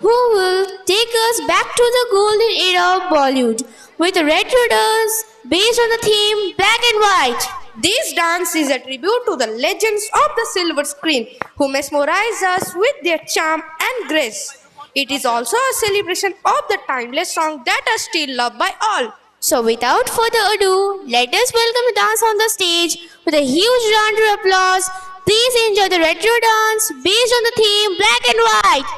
who will take us back to the golden era of Bollywood with a retro dance based on the theme black and white. This dance is a tribute to the legends of the silver screen who mesmerize us with their charm and grace. It is also a celebration of the timeless song that are still loved by all. So without further ado, let us welcome the dance on the stage with a huge round of applause. Please enjoy the retro dance based on the theme black and white.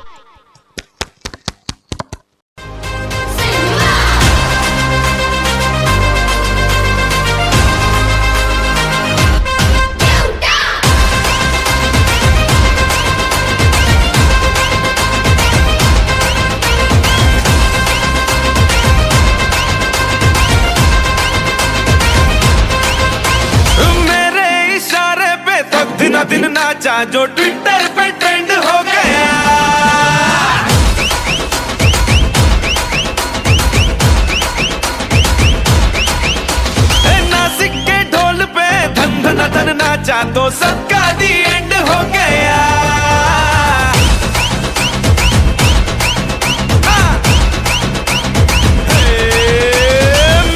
दिन नाचा जो Twitter पे trend हो गया, नासिक के ढोल पे धन धन धन नाचा तो सबका दी एंड हो गया।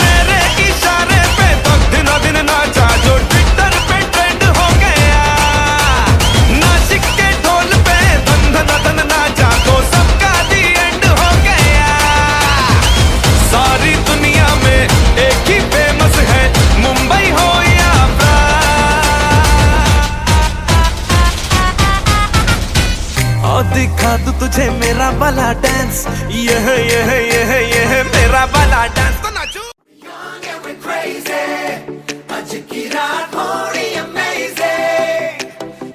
मेरे इशारे पे तो दिन दिन नाचा जो ट्विटर पे ट्रेंड हो गया, धन नाचा तो सबका दी एंड हो गया। सारी दुनिया में एक ही फेमस है, मुंबई हो या और दिखा दूं तुझे मेरा वाला डांस, यह मेरा वाला डांस तो नाचो। आज की रात हो रही amazing,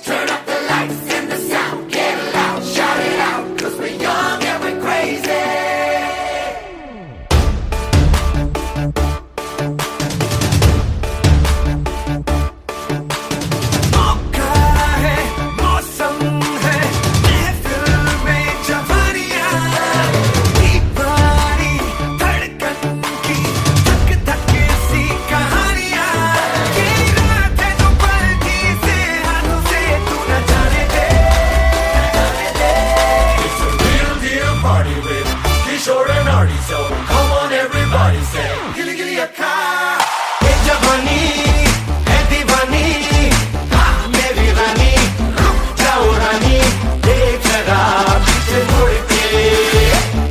turn up the lights and the sound, get loud, shout it out, 'cause we're young and we're crazy. मौका है, मौसम है, महफिल में जवानियां, दीवानी धड़कन की धक धक सी कहानियां, ये रात है जो पलती से हाथों से तू न जाने दे, It's a real deal party with Kishore and Artie, so come on everybody say, Gilly Gilly Akka, ये जवानी है दीवानी, हाँ मेरी रानी, रुक जाओ रानी, देख जरा पीछे मुड़ के,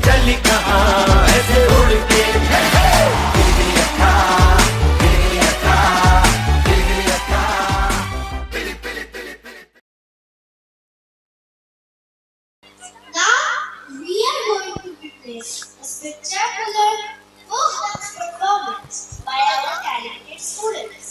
चली कहाँ ऐसे उड़ के, Gilly Gilly Akka, Gilly Gilly Akka, Gilly Gilly Akka, Pili Pili Pili Pili. Now we are going to witness a spectacular folk dance performance by our talented students.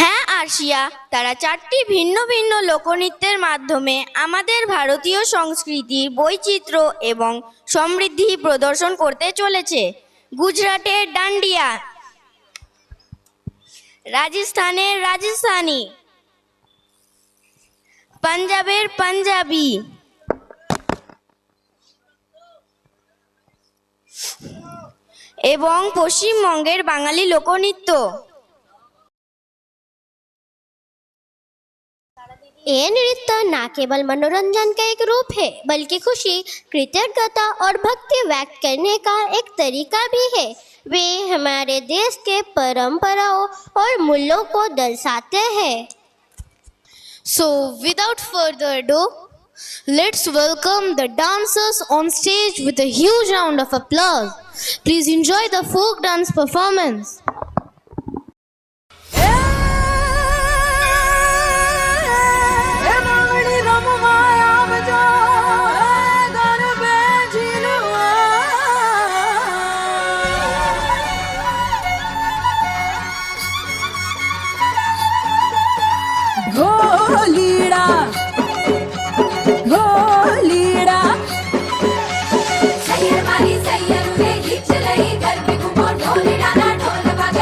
হ্যাঁ আরশিয়া, তারা 4টি ভিন্ন ভিন্ন লোকনৃত্যের মাধ্যমে আমাদের ভারতীয় সংস্কৃতির বৈচিত্র্য এবং সমৃদ্ধি প্রদর্শন করতে চলেছে। গুজরাটের ডান্ডিয়া, রাজস্থানের রাজস্থানী, পাঞ্জাবের পাঞ্জাবি, এবং পশ্চিমবঙ্গের বাঙালি লোকনৃত্য। ये नृत्य न केवल मनोरंजन का एक रूप है, बल्कि खुशी, कृतज्ञता और भक्ति व्यक्त करने का एक तरीका भी है। वे हमारे देश के परंपराओं और मूल्यों को दर्शाते हैं। So, without further ado, let's welcome the dancers on stage with a huge round of applause. Please enjoy the folk dance performance. ढोलीड़ा ढोलीड़ा Saiyar वाली सैयर में गीत चलाई घर पे घूमो ढोलीड़ा ना ढोल बजा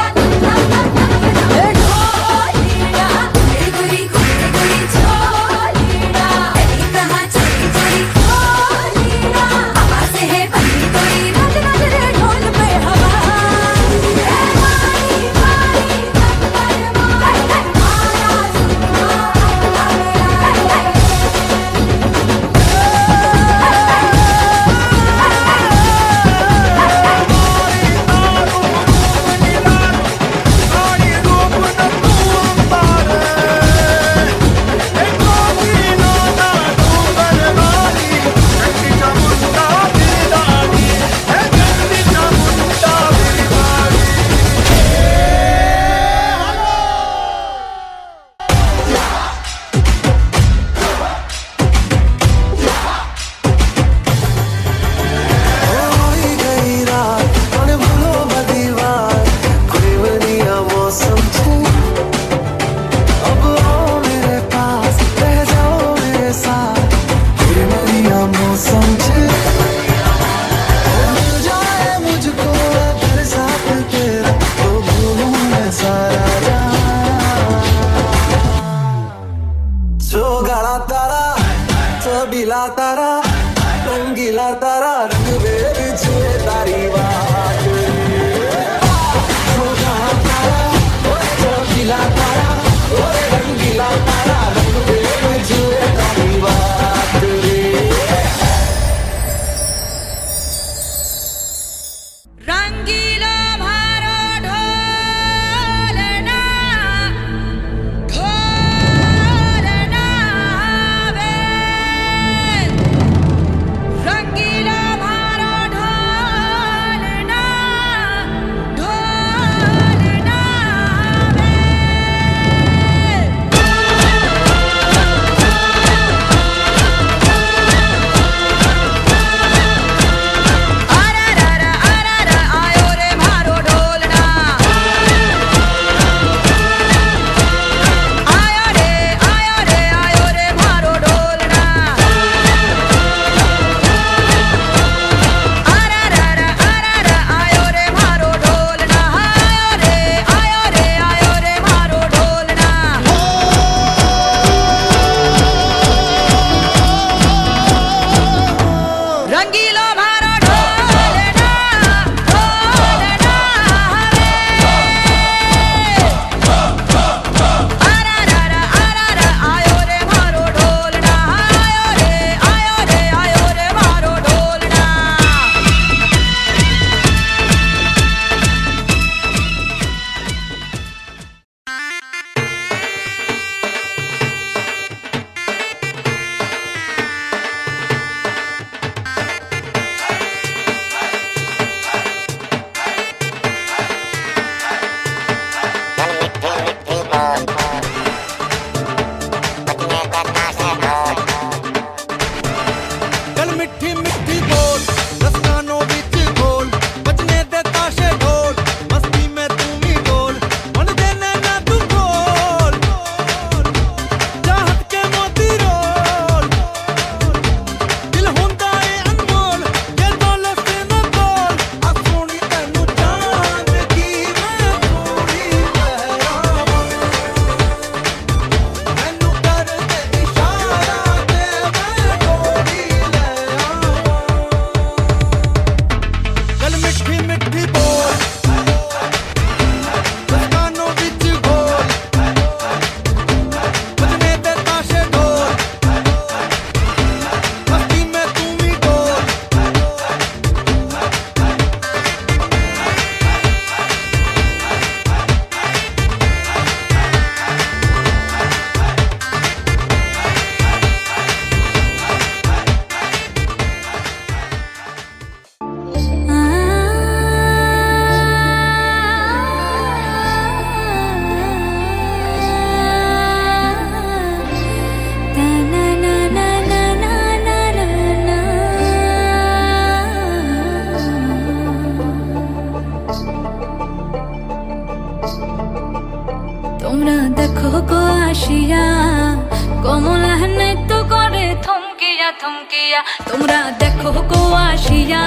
থমকিয়া তোমরা দেখো গো আসিয়া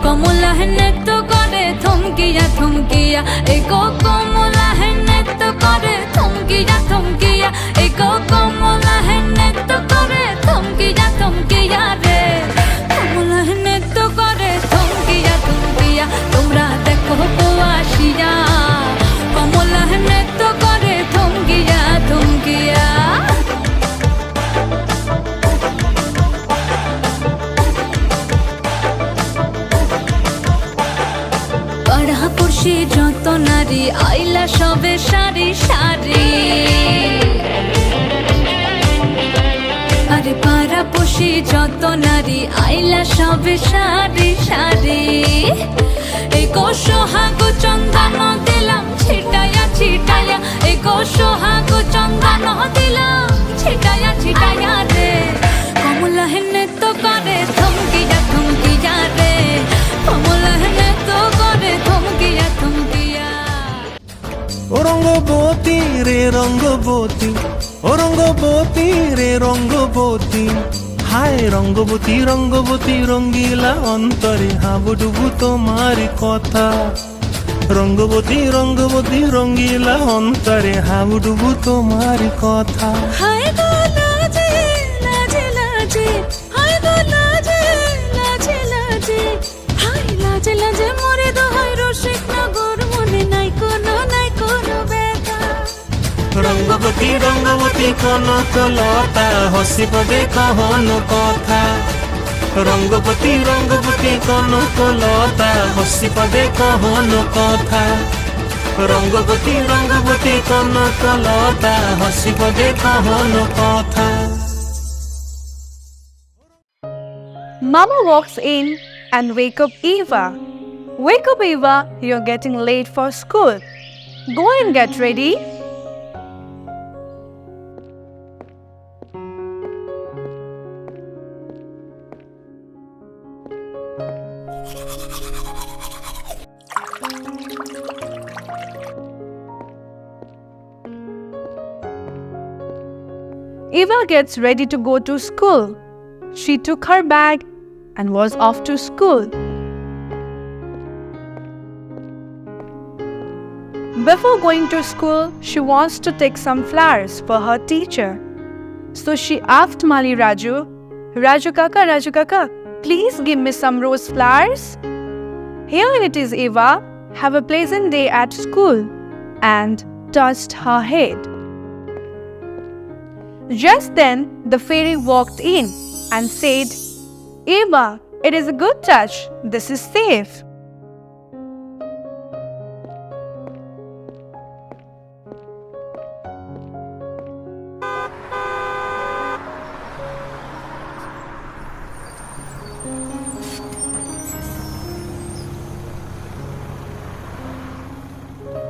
কমলা নৃত্য করে থমকিয়া থমকিয়া এই গো কমলা নৃত্য করে থমকিয়া থমকিয়া এই গো কমলা নৃত্য করে থমকিয়া থমকিয়া রে কমলা নৃত্য করে থমকিয়া থমকিয়া তোমরা দেখো গো আসিয়া কমলা নৃত্য করে থমকিয়া থমকিয়া পাড়াপড়শি যত নারী আইলা সবে সারি সারি আরে পাড়াপড়শি যত নারী আইলা সবে সারি সারি এই গো সোহাগ চন্দন দিলাম ছিটায়া ছিটায়া এই গো সোহাগ চন্দন দিলাম ছিটায়া ছিটায়া রে কমলা নৃত্য করে থমকিয়া থমকিয়া রে কমলা নৃত্য করে থমকিয়া থমকিয়া ও রঙ্গবতী রে রঙ্গবতী ও রঙ্গবতী রে রঙ্গবতী হায় রঙ্গবতী রঙ্গবতী রঙ্গিলা অন্তরে হাবুডুবু তোমার কথা রঙ্গবতী রঙ্গবতী রঙ্গিলা অন্তরে হাবুডুবু তোমার কথা হায় গো লাজে লাজে লাজে হায় গো লাজে লাজে লাজে হায় লাজে লাজে মরে দোহাই রসিক নগর মনে নাই কোনো ব্যথা রঙ্গবতী রঙ্গবতী কনক লতা হসি পদে কহন কথা রঙ্গবতী রঙ্গবতী কনক লতা হসি পদে কহন কথা রঙ্গবতী রঙ্গবতী কনক লতা হসি পদে কহন কথা Mama walks in and wake up Eva. Wake up Eva, you're getting late for school. Go and get ready. Eva gets ready to go to school. She took her bag and was off to school. Before going to school, she wants to take some flowers for her teacher. So she asked Mali Raju, Raju Kaka, please give me some rose flowers. Here it is, Eva. Have a pleasant day at school. And touched her head. Just then, the fairy walked in and said, Eva, it is a good touch. This is safe.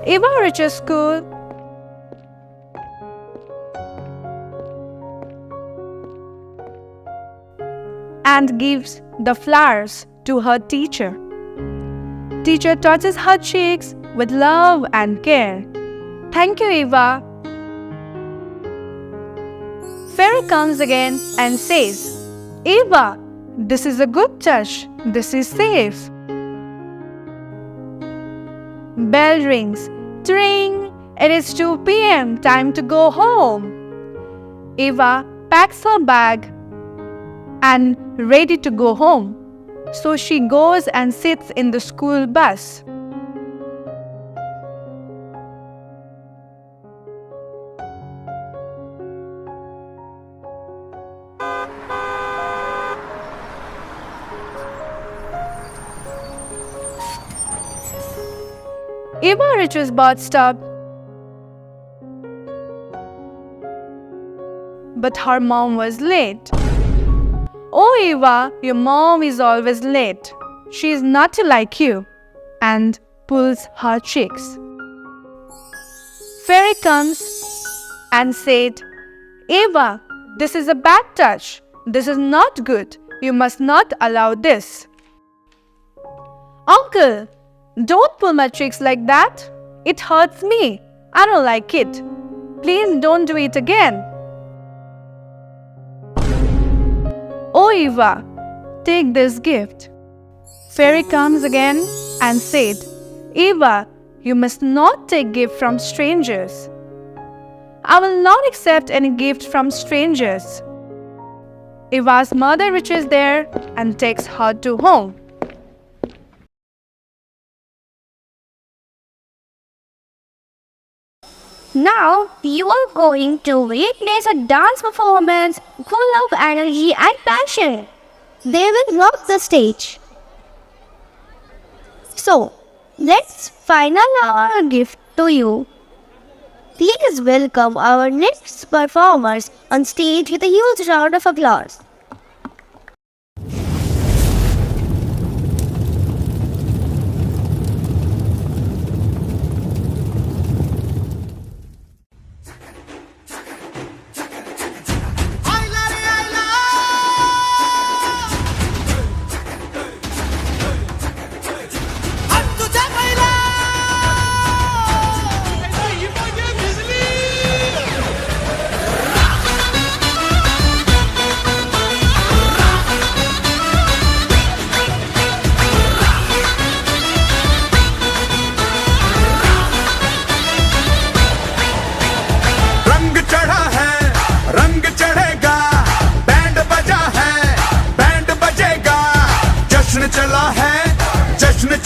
Eva reaches school and gives the flowers to her teacher. Teacher touches her cheeks with love and care. Thank you, Eva. Fairy comes again and says, Eva, this is a good touch. This is safe. Bell rings. Tring! It is 2 p.m. Time to go home. Eva packs her bag and ready to go home. So she goes and sits in the school bus. Eva reaches bus stop, but her mom was late. Oh Eva, your mom is always late. She is naughty like you, and pulls her cheeks. Fairy comes and said, Eva, this is a bad touch. This is not good. You must not allow this. Uncle, don't pull my cheeks like that. It hurts me. I don't like it. Please don't do it again. Oh Eva, take this gift. Fairy comes again and said, Eva, you must not take gift from strangers. I will not accept any gift from strangers. Eva's mother reaches there and takes her to home. Now you are going to witness a dance performance full of energy and passion. They will rock the stage. So, let's final our gift to you. Please welcome our next performers on stage with a huge round of applause.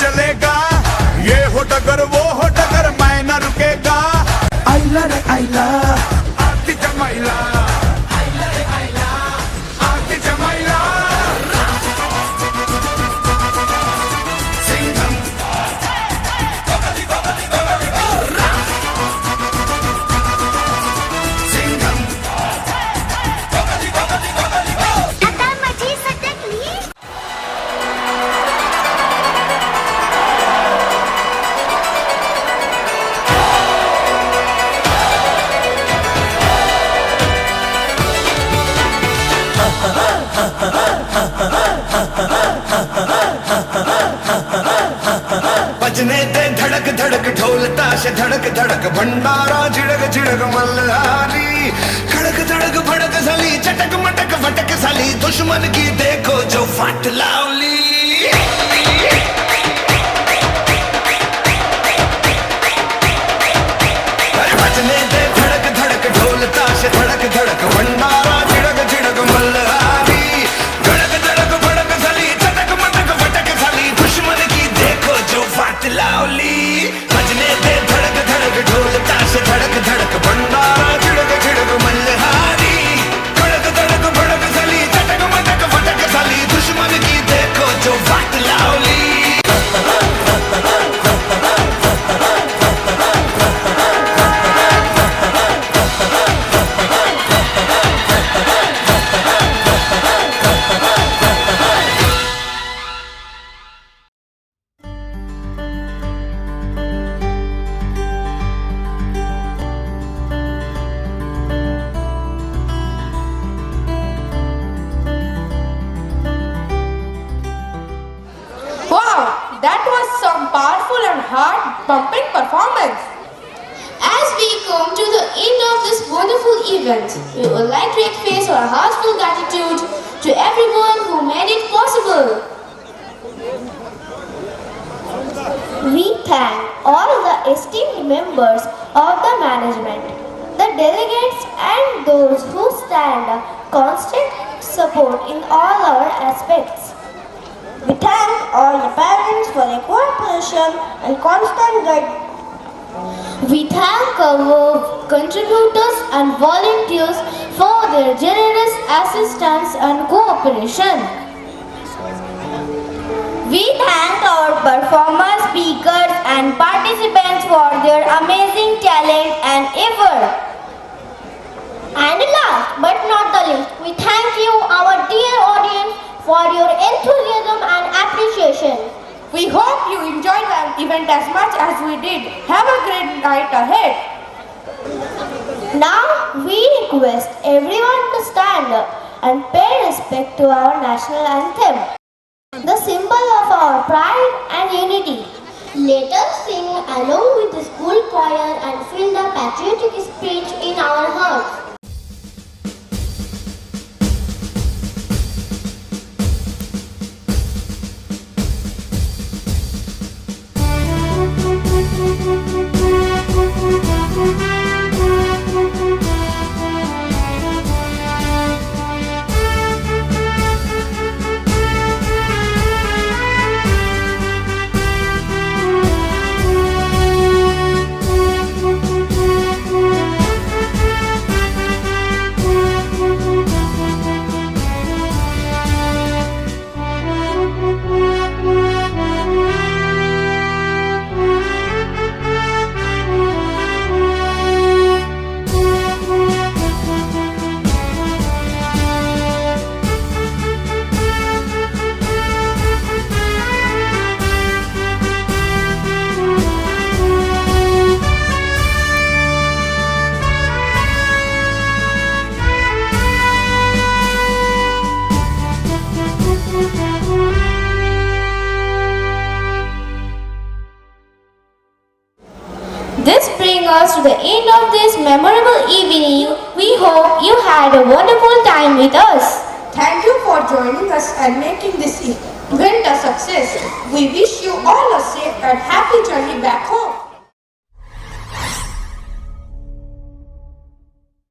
चलेगा ये हो डगर वो हो डगर मैं न रुकेगा आइला रे आइला आती जमाइला आइला रे आइला आती जमाइला सिंघम सिंघम आता माझी सटकली. बजने दे धड़क धड़क ढोल ताश धड़क धड़क भंडारा झिड़क झिड़क मल्हारी खड़क धड़क भड़क साली चटक मटक फटक साली दुश्मन की देखो जो फट लावली बजने दे धड़क धड़क ढोल ताश धड़क धड़क भंडारा झिड़क झिड़क मल्हारी खड़क धड़क भड़क साली चटक मटक फटक साली दुश्मन की देखो जो फट लावली बजने दे धड़क धड़क ढोल ताश धड़क धड़क भंडारा झिड़क झिड़क मल्हारी खड़क धड़क भड़क साली चटक मटक फटक साली दुश्मन की देखो जो फट लावली Wow, that was some powerful and heart-pumping performance. As we come to the end of this wonderful event, we would like to express our heartfelt gratitude to everyone who made it possible. We thank all the esteemed members of the management, the delegates and those who stand constant support in all our aspects. We thank all the parents for their cooperation and constant guidance. We thank our contributors and volunteers for their generous assistance and cooperation. We thank our performers, speakers and participants for their amazing talent and effort. And last but not the least, we thank you, our dear audience, for your enthusiasm and appreciation. We hope you enjoyed the event as much as we did. Have a great night ahead. Now we request everyone to stand up and pay respect to our national anthem, the symbol of our pride and unity. Let us sing along with the school choir and feel the patriotic spirit in our hearts. This brings us to the end of this memorable evening. We hope you had a wonderful time with us. Thank you for joining us and making this event a success. We wish you all a safe and happy journey back home.